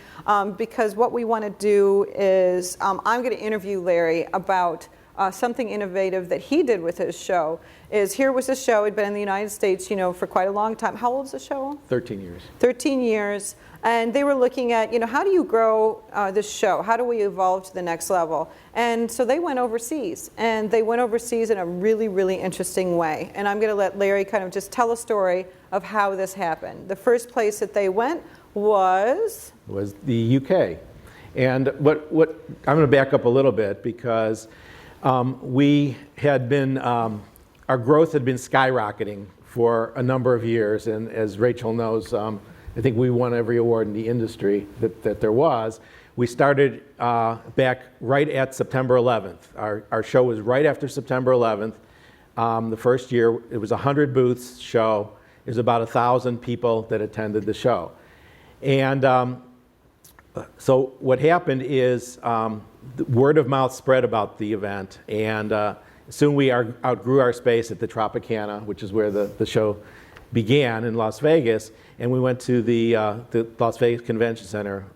because what we want to do is I'm going to interview Larry about something innovative that he did with his show. Here was a show, he'd been in the United States, for quite a long time. How old is the show? 13 years. 13 years. And they were looking at, how do you grow this show? How do we evolve to the next level? And so they went overseas. And they went overseas in a really, really interesting way. And I'm going to let Larry kind of just tell a story of how this happened. The first place that they went was the UK. And what I'm going to back up a little bit because we had been, our growth had been skyrocketing for a number of years. And as Rachel knows, I think we won every award in the industry that there was. We started back right at September 11th. Our show was right after September 11th. The first year, it was a 100 booths show. There's about 1,000 people that attended the show. And so what happened is the word of mouth spread about the event. And soon we outgrew our space at the Tropicana, which is where the show began in Las Vegas, and we went to the Las Vegas Convention Center.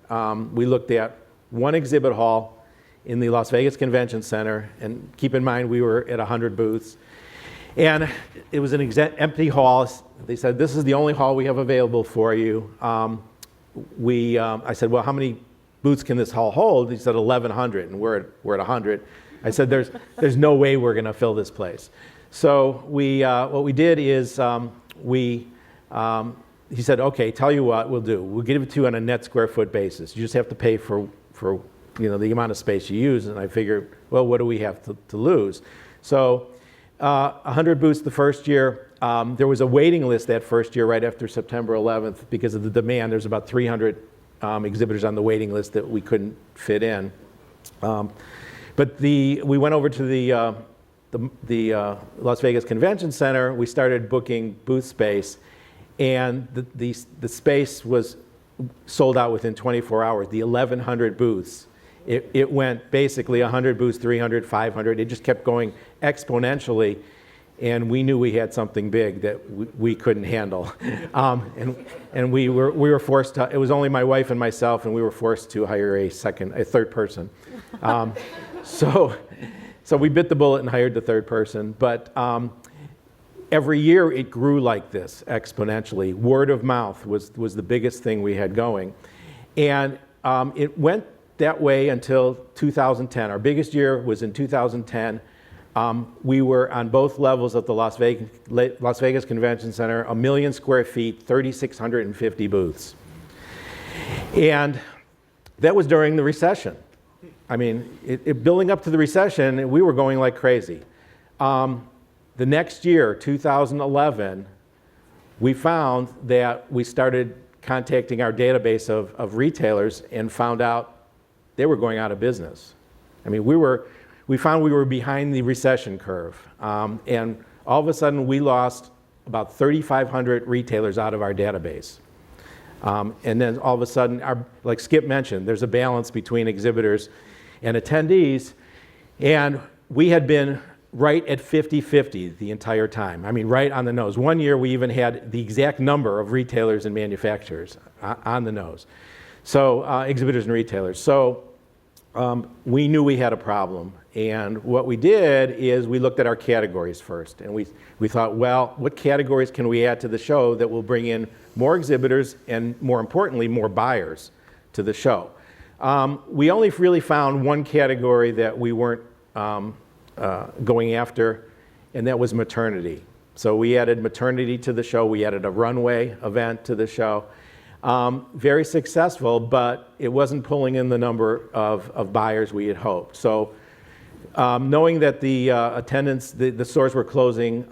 We looked at one exhibit hall in the Las Vegas Convention Center, and keep in mind we were at 100 booths. And it was an empty hall. They said, this is the only hall we have available for you. I said, well, how many booths can this hall hold? He said 1,100, and we're at 100. I said, there's no way we're going to fill this place. So what we did is we he said, okay, tell you what we'll do. We'll give it to you on a net square foot basis. You just have to pay for the amount of space you use. And I figured, well, what do we have to lose? So 100 booths the first year. There was a waiting list that first year right after September 11th because of the demand. There's about 300 exhibitors on the waiting list that we couldn't fit in. But we went over to the Las Vegas Convention Center. We started booking booth space, and the space was sold out within 24 hours. The 1,100 booths. It went basically 100 booths, 300, 500. It just kept going exponentially, and we knew we had something big that we couldn't handle. And we were forced to. It was only my wife and myself, and we were forced to hire a third person. So we bit the bullet and hired the third person. But every year it grew like this exponentially. Word of mouth was the biggest thing we had going, and it went that way until 2010. Our biggest year was in 2010. We were on both levels of the Las Vegas Convention Center, 1 million square feet, 3,650 booths. And that was during the recession. I mean, building up to the recession, we were going like crazy. The next year, 2011, we found that we started contacting our database of retailers and found out they were going out of business. I mean, we found we were behind the recession curve. And all of a sudden, we lost about 3,500 retailers out of our database. And then all of a sudden, like Skip mentioned, there's a balance between exhibitors and attendees. And we had been right at 50-50 the entire time. I mean, right on the nose. One year, we even had the exact number of retailers and manufacturers on the nose. So, exhibitors and retailers. So, we knew we had a problem. And what we did is we looked at our categories first. And we thought, well, what categories can we add to the show that will bring in more exhibitors and, more importantly, more buyers to the show? We only really found one category that we weren't going after, and that was maternity. So we added maternity to the show. We added a runway event to the show. Very successful, but it wasn't pulling in the number of buyers we had hoped. So knowing that the attendance, the stores were closing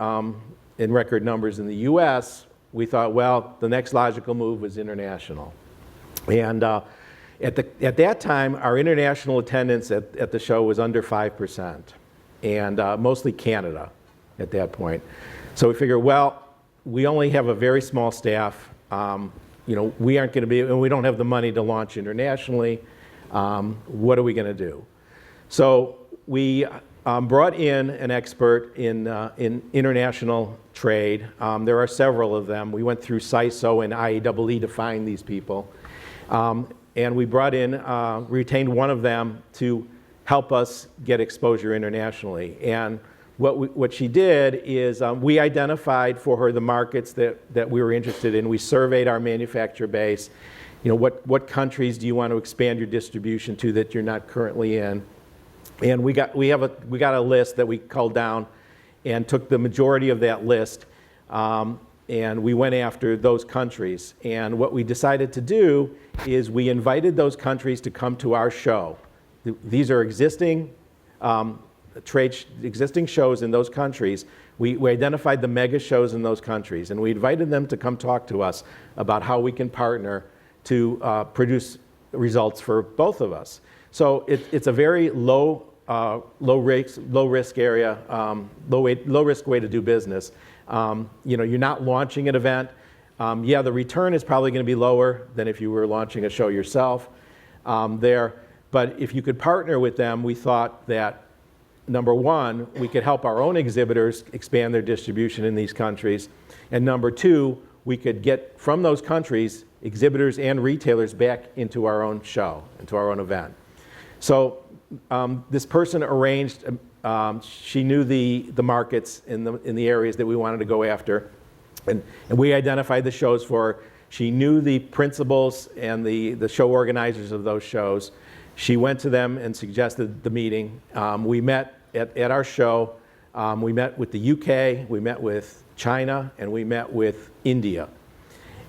in record numbers in the US, we thought, well, the next logical move was international. And at that time, our international attendance at the show was under 5%, and mostly Canada at that point. So we figured, well, we only have a very small staff. We aren't going to be, and we don't have the money to launch internationally. What are we going to do? So we brought in an expert in international trade. There are several of them. We went through CISO and IEEE to find these people. And we brought in, retained one of them to help us get exposure internationally. And what she did is we identified for her the markets that we were interested in. We surveyed our manufacturer base. What countries do you want to expand your distribution to that you're not currently in? And we got a list that we culled down and took the majority of that list, and we went after those countries. And what we decided to do is we invited those countries to come to our show. These are existing existing shows in those countries. We identified the mega shows in those countries, and we invited them to come talk to us about how we can partner to produce results for both of us. So it's a very low risk area, low risk way to do business. You're not launching an event. The return is probably going to be lower than if you were launching a show yourself there. But if you could partner with them, we thought that, number one, we could help our own exhibitors expand their distribution in these countries. And number two, we could get from those countries exhibitors and retailers back into our own show, into our own event. So this person arranged, she knew the markets in the areas that we wanted to go after. And we identified the shows for her. She knew the principals and the show organizers of those shows. She went to them and suggested the meeting. We met at our show. We met with the UK, we met with China, and we met with India.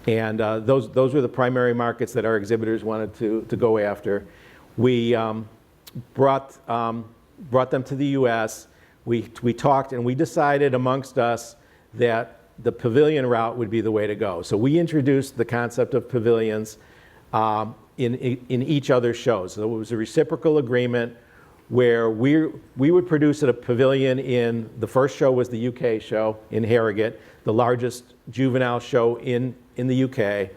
And those were the primary markets that our exhibitors wanted to go after. We brought them to the US. We talked and we decided amongst us that the pavilion route would be the way to go. So we introduced the concept of pavilions in each other's shows. So it was a reciprocal agreement where we would produce at a pavilion in, the first show was the UK show in Harrogate, the largest juvenile show in the UK.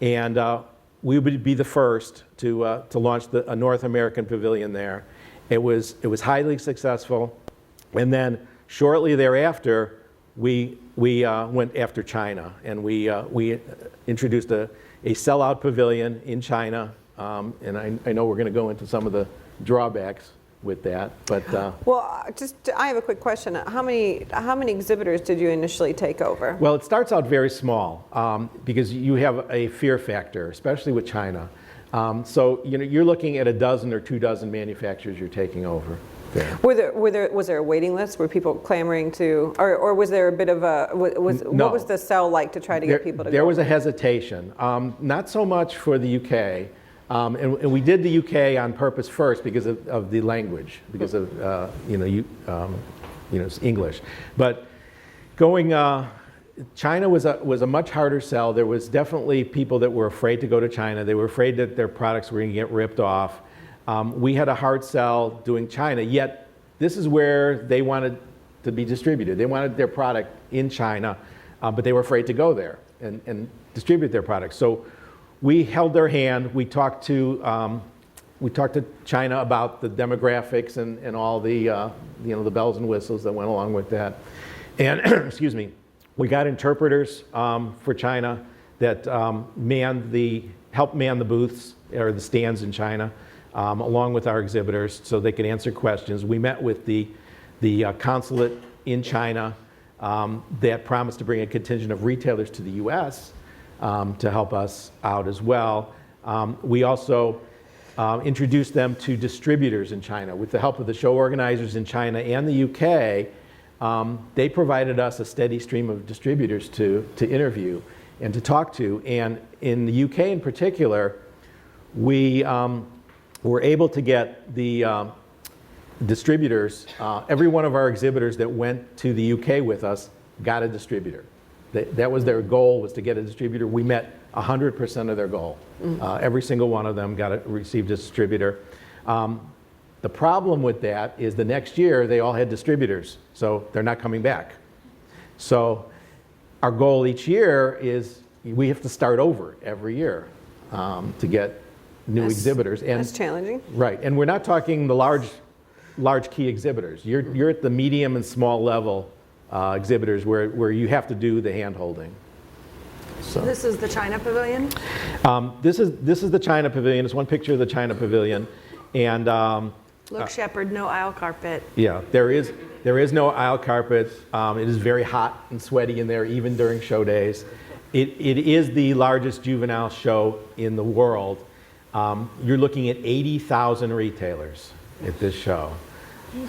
And we would be the first to launch a North American pavilion there. It was highly successful. And then shortly thereafter, we went after China, and we introduced a sellout pavilion in China. And I know we're going to go into some of the drawbacks with that, but Well, I have a quick question. How many exhibitors did you initially take over? well, it starts out very small because you have a fear factor, especially with China. So you're looking at a dozen or 2 dozen manufacturers you're taking over there. Was there a waiting list? Were people clamoring to, or was there a bit of a, No. what was the sell like to try to get people to go? There was a hesitation, not so much for the UK. And we did the UK on purpose first because of the language, because of it's English. But going, China was a much harder sell. There was definitely people that were afraid to go to China. They were afraid that their products were going to get ripped off. We had a hard sell doing China. Yet this is where they wanted to be distributed. They wanted their product in China, but they were afraid to go there and distribute their products. So we held their hand. We talked to China about the demographics and all the the bells and whistles that went along with that. And excuse me, we got interpreters for China that helped man the booths or the stands in China, along with our exhibitors, so they could answer questions. We met with the consulate in China that promised to bring a contingent of retailers to the U.S. To help us out as well. We also introduced them to distributors in China. With the help of the show organizers in China and the UK, they provided us a steady stream of distributors to interview and to talk to. And in the UK in particular, we were able to get the distributors, every one of our exhibitors that went to the UK with us got a distributor. That was their goal, was to get a distributor. We met 100% of their goal. Every single one of them received a distributor. The problem with that is the next year they all had distributors, so they're not coming back. So our goal each year is we have to start over every year to get new exhibitors. And that's challenging. Right, and we're not talking the large key exhibitors. You're at the medium and small level exhibitors where you have to do the hand holding. So This is the China Pavilion? this is the China Pavilion. It's one picture of the China Pavilion, and Look, Shepard, no aisle carpet. yeah, there is no aisle carpet. It is very hot and sweaty in there, even during show days. It is the largest juvenile show in the world. You're looking at 80,000 retailers at this show,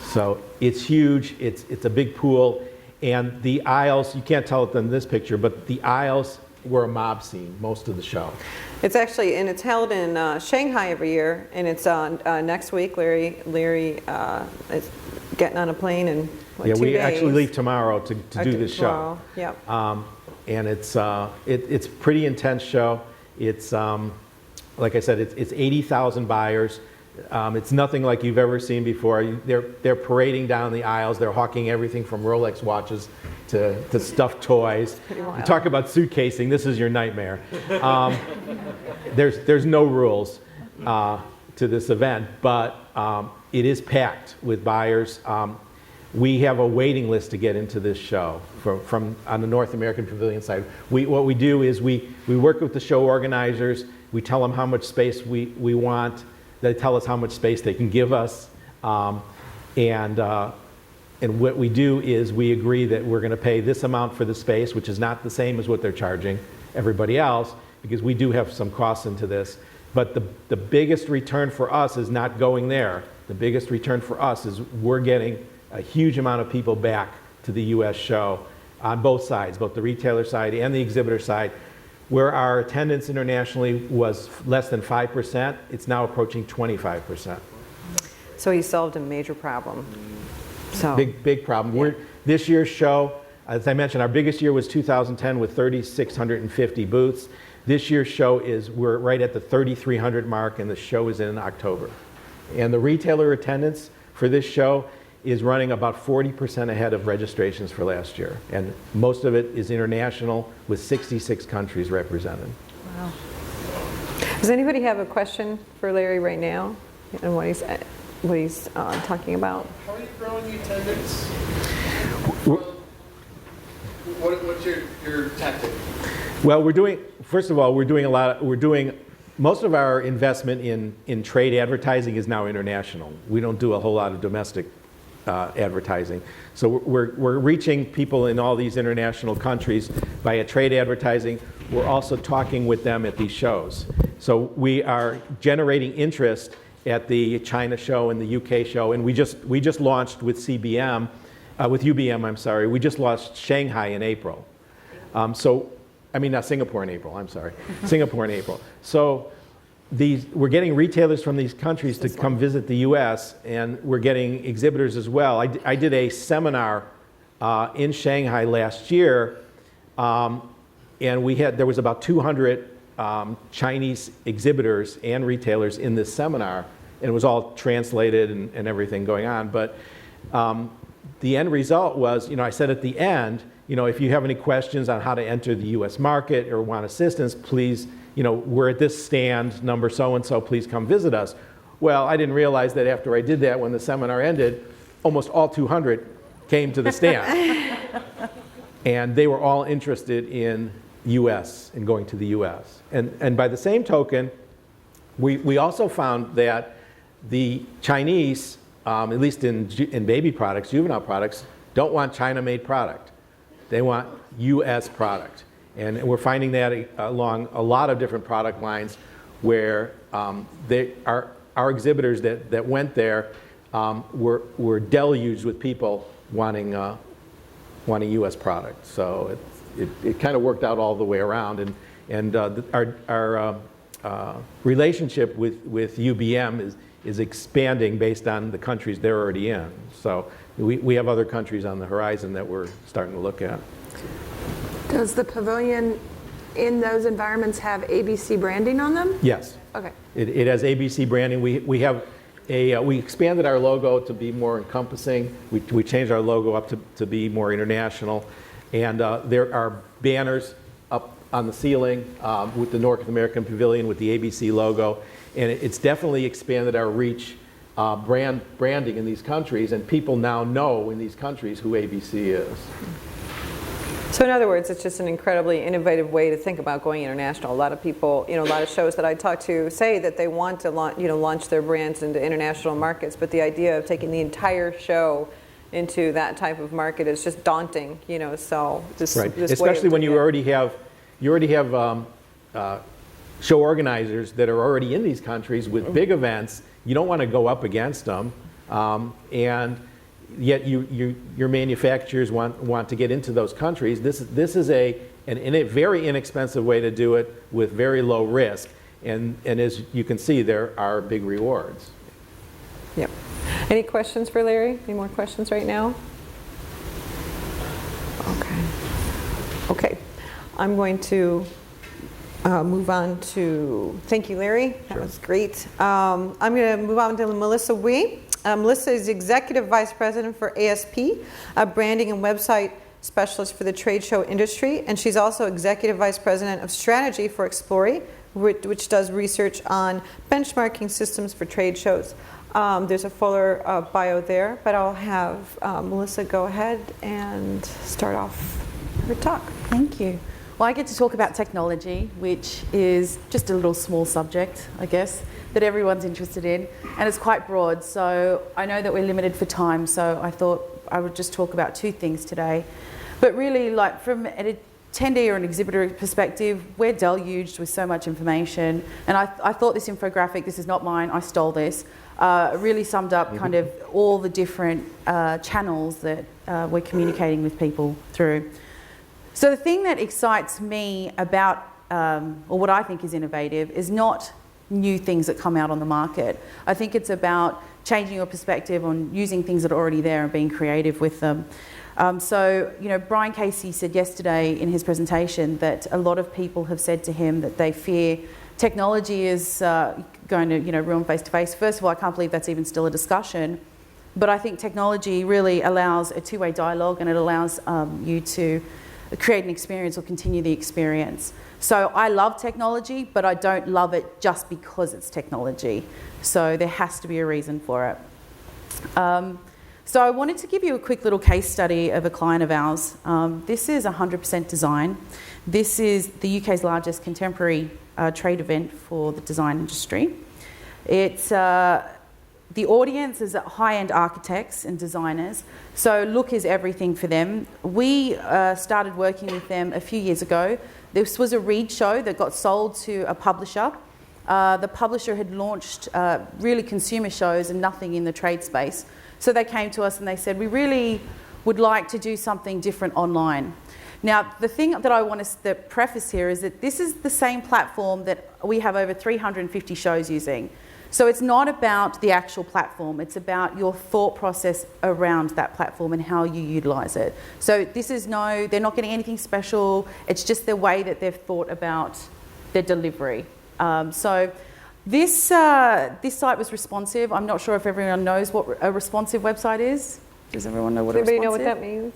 so it's huge. It's a big pool. And the aisles, you can't tell it in this picture, but the aisles were a mob scene most of the show. It's actually, and it's held in Shanghai every year, and it's next week. Larry is getting on a plane in 2 days. We actually leave tomorrow to do this show. Yep. And it's a pretty intense show. It's like I said, it's 80,000 buyers. It's nothing like you've ever seen before. They're parading down the aisles. They're hawking everything from Rolex watches to stuffed toys. You talk about suitcasing. This is your nightmare. There's no rules to this event, but it is packed with buyers. We have a waiting list to get into this show from on the North American Pavilion side. What we do is we work with the show organizers. We tell them how much space we want. They tell us how much space they can give us, and what we do is we agree that we're going to pay this amount for the space, which is not the same as what they're charging everybody else, because we do have some costs into this. But the biggest return for us is not going there. The biggest return for us is we're getting a huge amount of people back to the U.S. show on both sides, both the retailer side and the exhibitor side. Where our attendance internationally was less than 5%, it's now approaching 25%. So he solved a major problem. So Big problem. This year's show, as I mentioned, our biggest year was 2010 with 3,650 booths. This year's show we're right at the 3,300 mark, and the show is in October. And the retailer attendance for this show is running about 40% ahead of registrations for last year. And most of it is international, with 66 countries represented. Wow. Does anybody have a question for Larry right now and what he's talking about? How are you growing the attendance? What's your tactic? Well, first of all, most of our investment in trade advertising is now international. We don't do a whole lot of domestic advertising. So we're reaching people in all these international countries via trade advertising. We're also talking with them at these shows. So we are generating interest at the China show and the UK show, and we just launched with UBM, I'm sorry. We just launched Shanghai in April. Singapore in April, I'm sorry. Singapore in April. So we're getting retailers from these countries to come visit the US, and we're getting exhibitors as well. I did a seminar in Shanghai last year, and there was about 200 Chinese exhibitors and retailers in this seminar, and it was all translated and everything going on. But the end result was, I said at the end, if you have any questions on how to enter the US market or want assistance, please, we're at this stand, number so-and-so, please come visit us. Well, I didn't realize that after I did that, when the seminar ended, almost all 200 came to the stand. And they were all interested in US and going to the US. And by the same token, we also found that the Chinese, at least in baby products, juvenile products, don't want China-made product. They want US product. And we're finding that along a lot of different product lines where our exhibitors that went there were deluged with people wanting US product. So it kind of worked out all the way around. And our relationship with UBM is expanding based on the countries they're already in. So we have other countries on the horizon that we're starting to look at. Does the pavilion in those environments have ABC branding on them? Yes. Okay. It has ABC branding. We expanded our logo to be more encompassing. We changed our logo up to be more international. And there are banners up on the ceiling with the North American Pavilion with the ABC logo. And it's definitely expanded our reach, branding in these countries. And people now know in these countries who ABC is. So in other words, it's just an incredibly innovative way to think about going international. A lot of people, a lot of shows that I talk to say that they want to launch their brands into international markets, but the idea of taking the entire show into that type of market is just daunting, so this right. This especially when you it. already have show organizers that are already in these countries with big events. You don't want to go up against them, and yet your manufacturers want to get into those countries. This is a very inexpensive way to do it with very low risk, and as you can see, there are big rewards. Yep. Any questions for Larry? Any more questions right now? Okay. I'm going to move on to, thank you, Larry. That was great. I'm going to move on to Melissa Wee. Melissa is Executive Vice President for ASP, a branding and website specialist for the trade show industry, and she's also Executive Vice President of Strategy for Explori, which does research on benchmarking systems for trade shows. There's a fuller bio there, but I'll have Melissa go ahead and start off her talk. Thank you. Well, I get to talk about technology, which is just a little small subject, I guess, that everyone's interested in, and it's quite broad. So I know that we're limited for time, so I thought I would just talk about two things today. But really, like from an attendee or an exhibitor perspective, we're deluged with so much information. And I thought this infographic, this is not mine, I stole this, really summed up kind of all the different channels that we're communicating with people through. So the thing that excites me about or what I think is innovative, is not new things that come out on the market. I think it's about changing your perspective on using things that are already there and being creative with them. So, Brian Casey said yesterday in his presentation that a lot of people have said to him that they fear technology is going to, ruin face-to-face. First of all, I can't believe that's even still a discussion. But I think technology really allows a two-way dialogue, and it allows you to create an experience or continue the experience. So I love technology, but I don't love it just because it's technology. So there has to be a reason for it. So I wanted to give you a quick little case study of a client of ours. This is 100% design. This is the UK's largest contemporary trade event for the design industry. It's the audience is high-end architects and designers, so look is everything for them. We started working with them a few years ago. This was a Reed show that got sold to a publisher. The publisher had launched really consumer shows and nothing in the trade space. So they came to us and they said, we really would like to do something different online. Now, the thing that I want to preface here is that this is the same platform that we have over 350 shows using. So it's not about the actual platform, it's about your thought process around that platform and how you utilise it. So this is they're not getting anything special, it's just the way that they've thought about their delivery. So this site was responsive. I'm not sure if everyone knows what a responsive website is. Does everyone know what a responsive? Does everybody know what that means?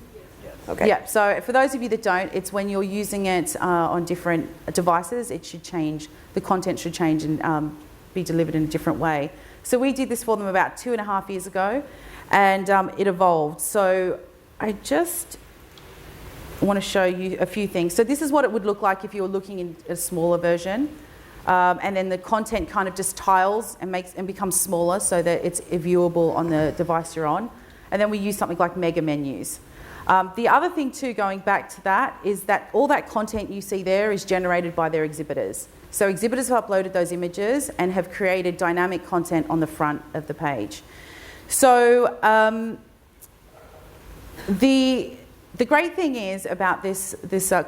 Okay. Yeah, so for those of you that don't, it's when you're using it on different devices, it should change, the content should change and be delivered in a different way. So we did this for them about 2.5 years ago, and it evolved. So I just want to show you a few things. So this is what it would look like if you were looking in a smaller version. And then the content kind of just tiles and becomes smaller so that it's viewable on the device you're on. And then we use something like mega menus. The other thing too, going back to that, is that all that content you see there is generated by their exhibitors. So exhibitors have uploaded those images and have created dynamic content on the front of the page. So the great thing is about this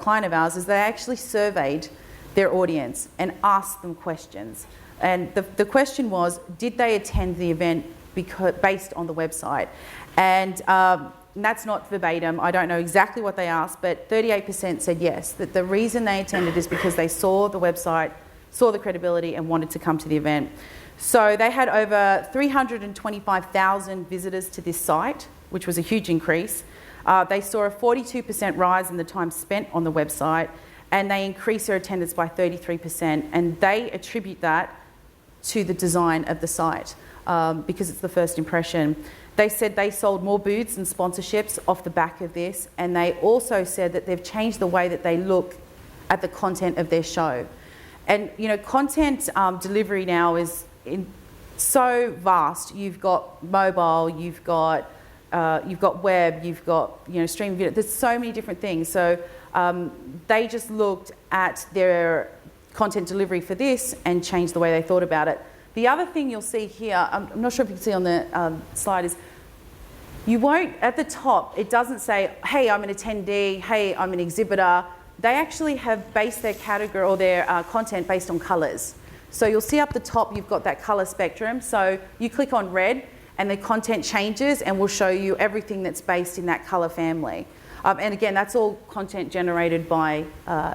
client of ours is they actually surveyed their audience and asked them questions. And the question was, did they attend the event based on the website? And that's not verbatim. I don't know exactly what they asked, but 38% said yes, that the reason they attended is because they saw the website, saw the credibility, and wanted to come to the event. So they had over 325,000 visitors to this site, which was a huge increase. They saw a 42% rise in the time spent on the website, and they increased their attendance by 33%, and they attribute that to the design of the site because it's the first impression. They said they sold more booths and sponsorships off the back of this, and they also said that they've changed the way that they look at the content of their show. And content delivery now is so vast. You've got mobile, you've got web, you've got streaming video. There's so many different things. So they just looked at their content delivery for this and changed the way they thought about it. The other thing you'll see here, I'm not sure if you can see on the slide, is you won't, at the top, it doesn't say, hey, I'm an attendee, hey, I'm an exhibitor. They actually have based their category or their content based on colours. So you'll see up the top, you've got that colour spectrum. So you click on red and the content changes and will show you everything that's based in that colour family. And again, that's all content generated by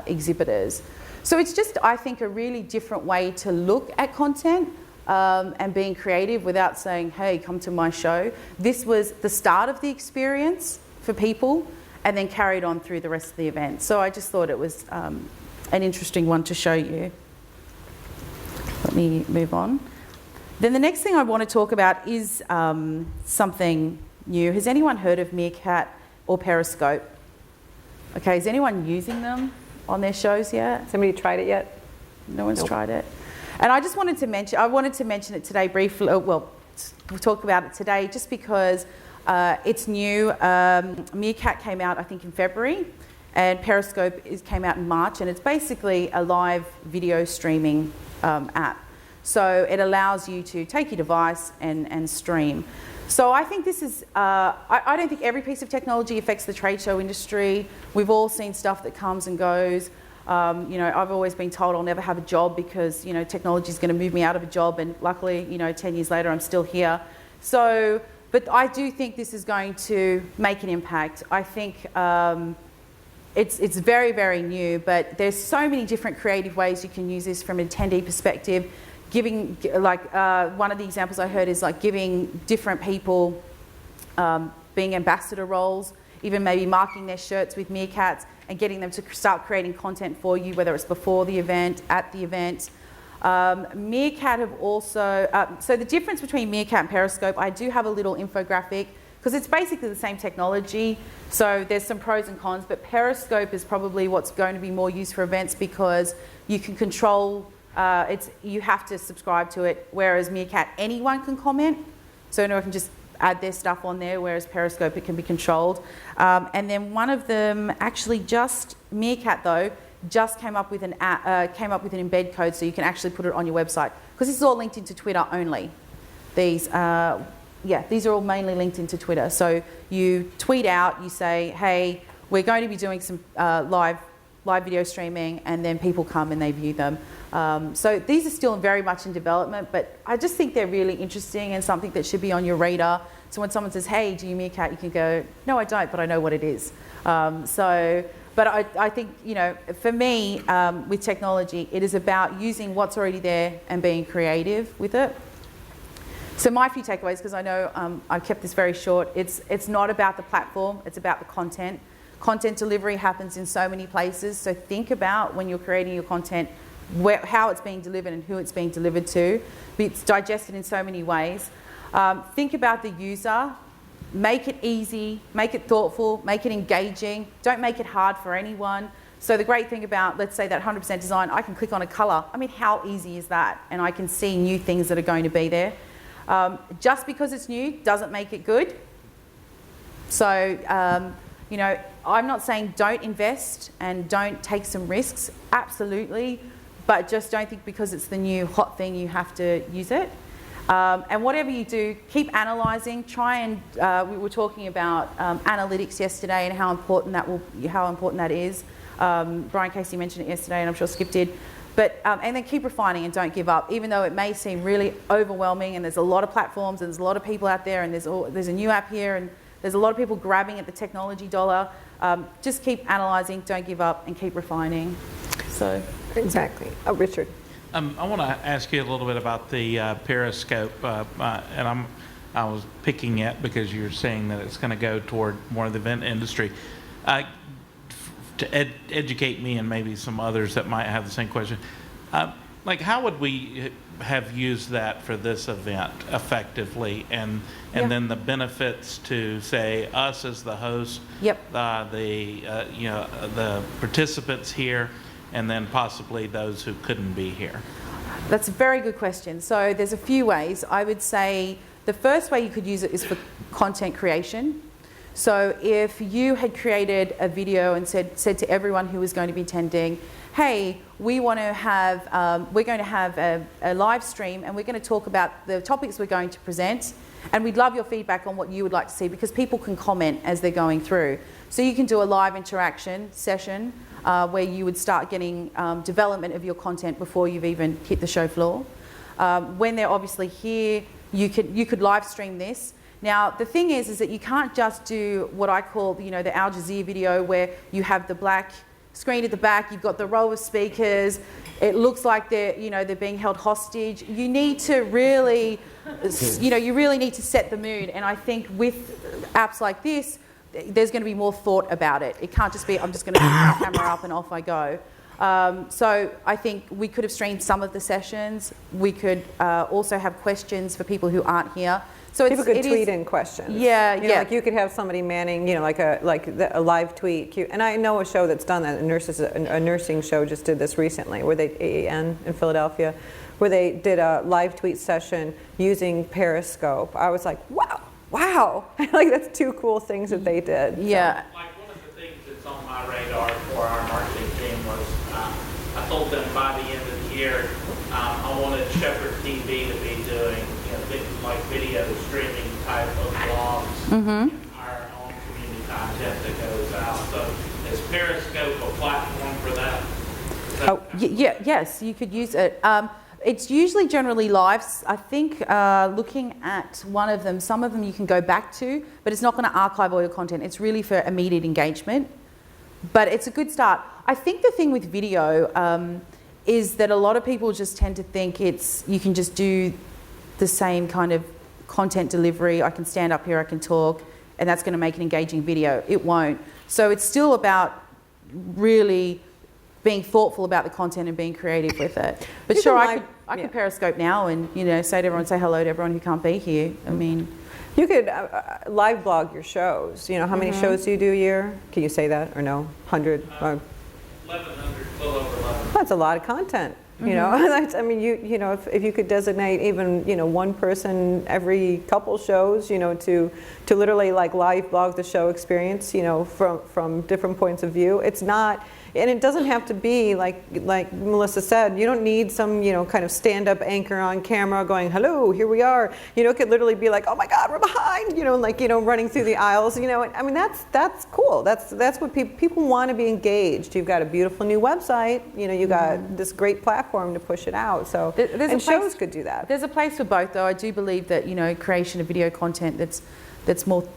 exhibitors. So it's just, I think, a really different way to look at content and being creative without saying, hey, come to my show. This was the start of the experience for people and then carried on through the rest of the event. So I just thought it was an interesting one to show you. Let me move on. Then the next thing I want to talk about is something new. Has anyone heard of Meerkat or Periscope? Okay, is anyone using them on their shows yet? Somebody tried it yet? No one's tried it. And I just wanted to mention, it today briefly, we'll talk about it today just because it's new. Meerkat came out, I think, in February, and Periscope came out in March, and it's basically a live video streaming app. So it allows you to take your device and stream. So I think this is, I don't think every piece of technology affects the trade show industry. We've all seen stuff that comes and goes. You know, I've always been told I'll never have a job because, you know, technology is going to move me out of a job, and luckily, you know, 10 years later, I'm still here. So, but I do think this is going to make an impact. I think it's very, very new, but there's so many different creative ways you can use this from an attendee perspective. Giving, like, one of the examples I heard is like giving different people being ambassador roles, even maybe marking their shirts with meerkats and getting them to start creating content for you, whether it's before the event, at the event. Meerkat have also, so the difference between Meerkat and Periscope, I do have a little infographic because it's basically the same technology. So there's some pros and cons, but Periscope is probably what's going to be more used for events because you can control, you have to subscribe to it, whereas Meerkat, anyone can comment. So anyone can just add their stuff on there, whereas Periscope, it can be controlled. And then one of them, actually just, Meerkat though, just came up with an embed code so you can actually put it on your website. Because this is all linked into Twitter only. These are all mainly linked into Twitter. So you tweet out, you say, hey, we're going to be doing some live video streaming, and then people come and they view them. So these are still very much in development, but I just think they're really interesting and something that should be on your radar. So when someone says, hey, do you Meerkat? You can go, no, I don't, but I know what it is. But I think, you know, for me, with technology, it is about using what's already there and being creative with it. So my few takeaways, because I know I kept this very short, it's not about the platform, it's about the content. Content delivery happens in so many places, so think about when you're creating your content, how it's being delivered and who it's being delivered to. It's digested in so many ways. Think about the user. Make it easy, make it thoughtful, make it engaging. Don't make it hard for anyone. So the great thing about, let's say, that 100% design, I can click on a color. I mean, how easy is that? And I can see new things that are going to be there. Just because it's new doesn't make it good. So, you know, I'm not saying don't invest and don't take some risks. Absolutely. But just don't think because it's the new hot thing you have to use it. And whatever you do, keep analysing. Try and we were talking about analytics yesterday and how important that is. Brian Casey mentioned it yesterday, and I'm sure Skip did. But and then keep refining and don't give up, even though it may seem really overwhelming. And there's a lot of platforms, and there's a lot of people out there, and there's a new app here, and there's a lot of people grabbing at the technology dollar. Just keep analysing, don't give up, and keep refining. So exactly. Oh, Richard. I want to ask you a little bit about the Periscope, and I was picking it because you're saying that it's going to go toward more of the event industry. To educate me and maybe some others that might have the same question, like how would we have used that for this event effectively, and then the benefits to say us as the host, the participants here, and then possibly those who couldn't be here? That's a very good question. So there's a few ways. I would say the first way you could use it is for content creation. So if you had created a video and said to everyone who was going to be attending, hey, we're going to have a live stream, and we're going to talk about the topics we're going to present, and we'd love your feedback on what you would like to see, because people can comment as they're going through. So you can do a live interaction session where you would start getting development of your content before you've even hit the show floor. When they're obviously here, you could live stream this. Now, the thing is that you can't just do what I call, the Al Jazeera video, where you have the black screen at the back, you've got the row of speakers, it looks like they're being held hostage. You need to really, you really need to set the mood. And I think with apps like this, there's going to be more thought about it. It can't just be, I'm just going to put my camera up and off I go. So I think we could have streamed some of the sessions. We could also have questions for people who aren't here. So people could tweet in questions. Yeah, Like you could have somebody manning, like a live tweet. And I know a show that's done that. A nursing show just did this recently, where AAN in Philadelphia, where they did a live tweet session using Periscope. I was like, wow, like that's two cool things that they did. Yeah. So. Like one of the things that's on my radar for our marketing team was I told them by the end of the year I wanted Shepard TV to be doing like video streaming type of blogs and our own community content that goes out. So is Periscope a platform for that? Yes, you could use it. It's usually generally live. I think looking at one of them, some of them you can go back to, but it's not going to archive all your content. It's really for immediate engagement, but it's a good start. I think the thing with video is that a lot of people just tend to think you can just do the same kind of content delivery. I can stand up here, I can talk, and that's going to make an engaging video. It won't. So it's still about really being thoughtful about the content and being creative with it. But sure, I could Periscope now and say to everyone, say hello to everyone who can't be here. I mean, you could live blog your shows. How many shows do you do a year? Can you say that or no? 100? 1,100, a little over 1,100. That's a lot of content. I mean, if you could designate even one person every couple shows, to literally like live blog the show experience, from different points of view. It's not. And it doesn't have to be like Melissa said. You don't need some kind of stand-up anchor on camera going, "Hello, here we are." It could literally be like, "Oh my God, we're behind!" Running through the aisles. I mean, that's cool. That's what people want to be engaged. You've got a beautiful new website. You got this great platform to push it out. So shows could do that. There's a place for both, though. I do believe that creation of video content that's more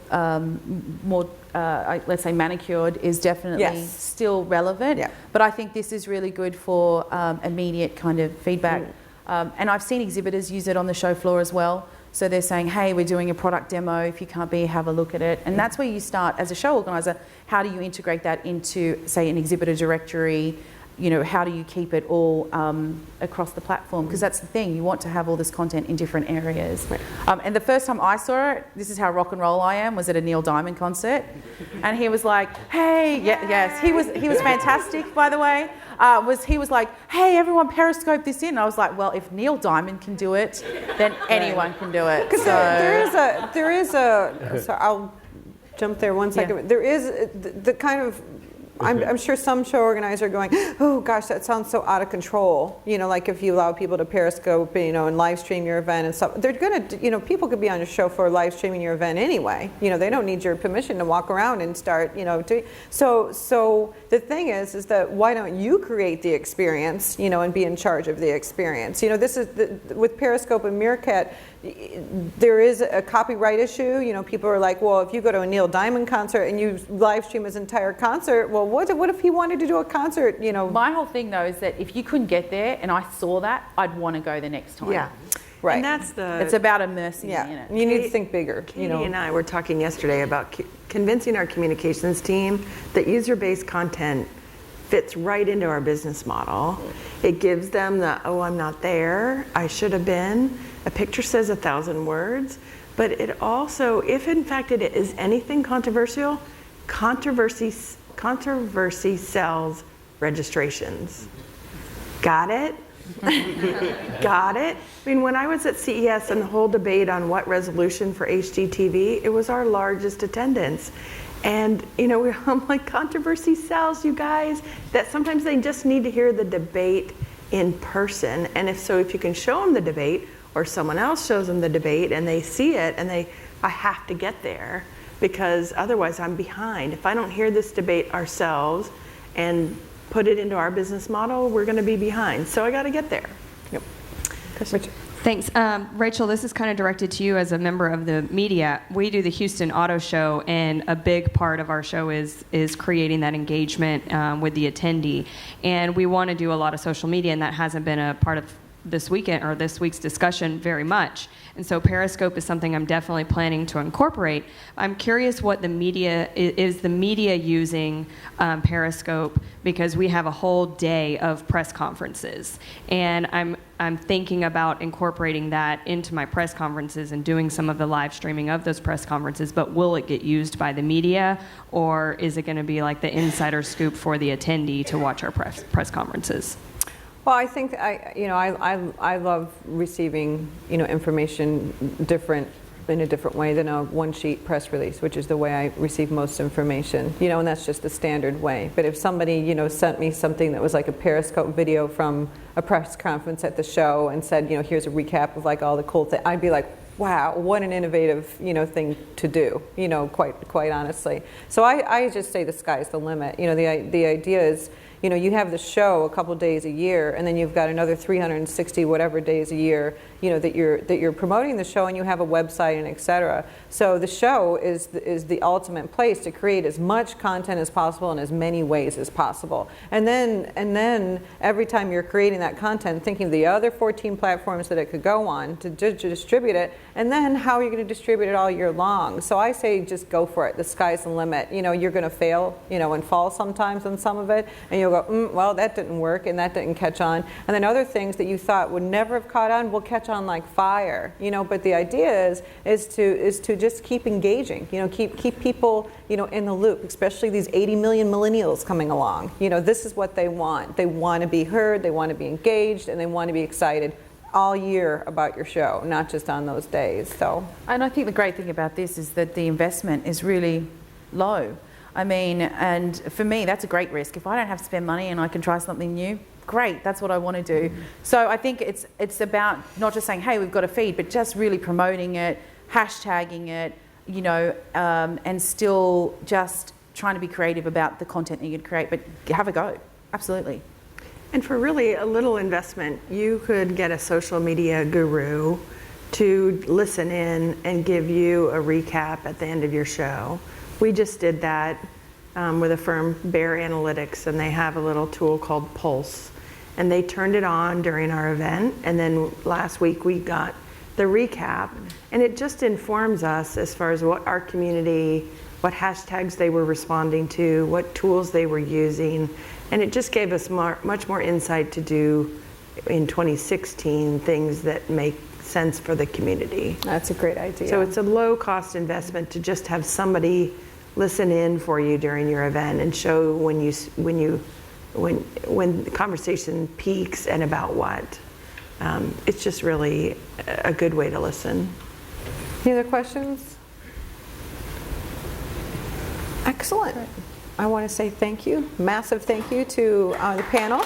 let's say manicured is definitely still relevant. Yeah. But I think this is really good for immediate kind of feedback. And I've seen exhibitors use it on the show floor as well. So they're saying, hey, we're doing a product demo. If you can't be, have a look at it. And that's where you start as a show organizer. How do you integrate that into, say, an exhibitor directory? How do you keep it all across the platform? Because that's the thing, you want to have all this content in different areas. Right. And the first time I saw it, this is how rock and roll I am, was at a Neil Diamond concert. And he was like, hey, yes, he was fantastic, by the way. He was like, hey, everyone Periscope this in. And I was like, well, if Neil Diamond can do it, then anyone can do it. Because there is a, so I'll jump there one second. Yeah. There is the kind of, I'm sure some show organizers are going, oh gosh, that sounds so out of control. Like if you allow people to Periscope, and live stream your event and stuff. They're gonna, people could be on your show for live streaming your event anyway. They don't need your permission to walk around and start, So the thing is that why don't you create the experience, and be in charge of the experience? This is with Periscope and Meerkat. There is a copyright issue. People are like, well, if you go to a Neil Diamond concert and you live stream his entire concert, well, what if he wanted to do a concert, My whole thing, though, is that if you couldn't get there and I saw that, I'd want to go the next time. Yeah, right. And it's about immersing me in it. You need to think bigger. Katie and I were talking yesterday about convincing our communications team that user-based content fits right into our business model. It gives them the, oh, I'm not there, I should have been. A picture says 1,000 words, but it also, if in fact it is anything controversial, controversy sells registrations. Got it? Got it? I mean, when I was at CES and the whole debate on what resolution for HDTV, it was our largest attendance. And, I'm like, controversy sells, you guys. That sometimes they just need to hear the debate in person. And if you can show them the debate, or someone else shows them the debate and they see it and I have to get there because otherwise I'm behind. If I don't hear this debate ourselves and put it into our business model, we're going to be behind. So I got to get there. Yep. Thanks. Rachel, this is kind of directed to you as a member of the media. We do the Houston Auto Show, and a big part of our show is creating that engagement with the attendee. And we want to do a lot of social media, and that hasn't been a part of this weekend or this week's discussion very much. And so Periscope is something I'm definitely planning to incorporate. I'm curious what the media, is the media using Periscope, because we have a whole day of press conferences. And I'm thinking about incorporating that into my press conferences and doing some of the live streaming of those press conferences, but will it get used by the media, or is it going to be like the insider scoop for the attendee to watch our press conferences? Well, I think I love receiving information in a different way than a one-sheet press release, which is the way I receive most information. And that's just the standard way. But if somebody sent me something that was like a Periscope video from a press conference at the show and said here's a recap of like all the cool things, I'd be like, wow, what an innovative thing to do. Quite honestly. So I just say the sky's the limit. The idea is. You know, you have the show a couple days a year, and then you've got another 360 whatever days a year, you know, that you're promoting the show, and you have a website and et cetera. So the show is the ultimate place to create as much content as possible in as many ways as possible. And then every time you're creating that content, thinking of the other 14 platforms that it could go on to distribute it, and then how you're going to distribute it all year long. So I say just go for it. The sky's the limit. You know, you're going to fail, you know, and fall sometimes on some of it, and you'll go, well, that didn't work, and that didn't catch on. And then other things that you thought would never have caught on will catch on like fire, you know. But the idea is to just keep engaging, you know, keep people, you know, in the loop, especially these 80 million millennials coming along. You know, this is what they want. They want to be heard, they want to be engaged, and they want to be excited all year about your show, not just on those days. So, and I think the great thing about this is that the investment is really low. I mean, and for me, that's a great risk. If I don't have to spend money and I can try something new, great, that's what I want to do. So I think it's about not just saying, hey, we've got a feed, but just really promoting it, hashtagging it, you know, and still just trying to be creative about the content that you could create, but have a go, absolutely. And for really a little investment, you could get a social media guru to listen in and give you a recap at the end of your show. We just did that with a firm, Bear Analytics, and they have a little tool called Pulse. And they turned it on during our event, and then last week we got the recap, and it just informs us as far as what our community, what hashtags they were responding to, what tools they were using, and it just gave us much more insight to do in 2016 things that make sense for the community. that's a great idea. So it's a low cost investment to just have somebody listen in for you during your event and show when the conversation peaks and about what. It's just really a good way to listen. Any other questions? Excellent. I want to say thank you, massive thank you to the panel.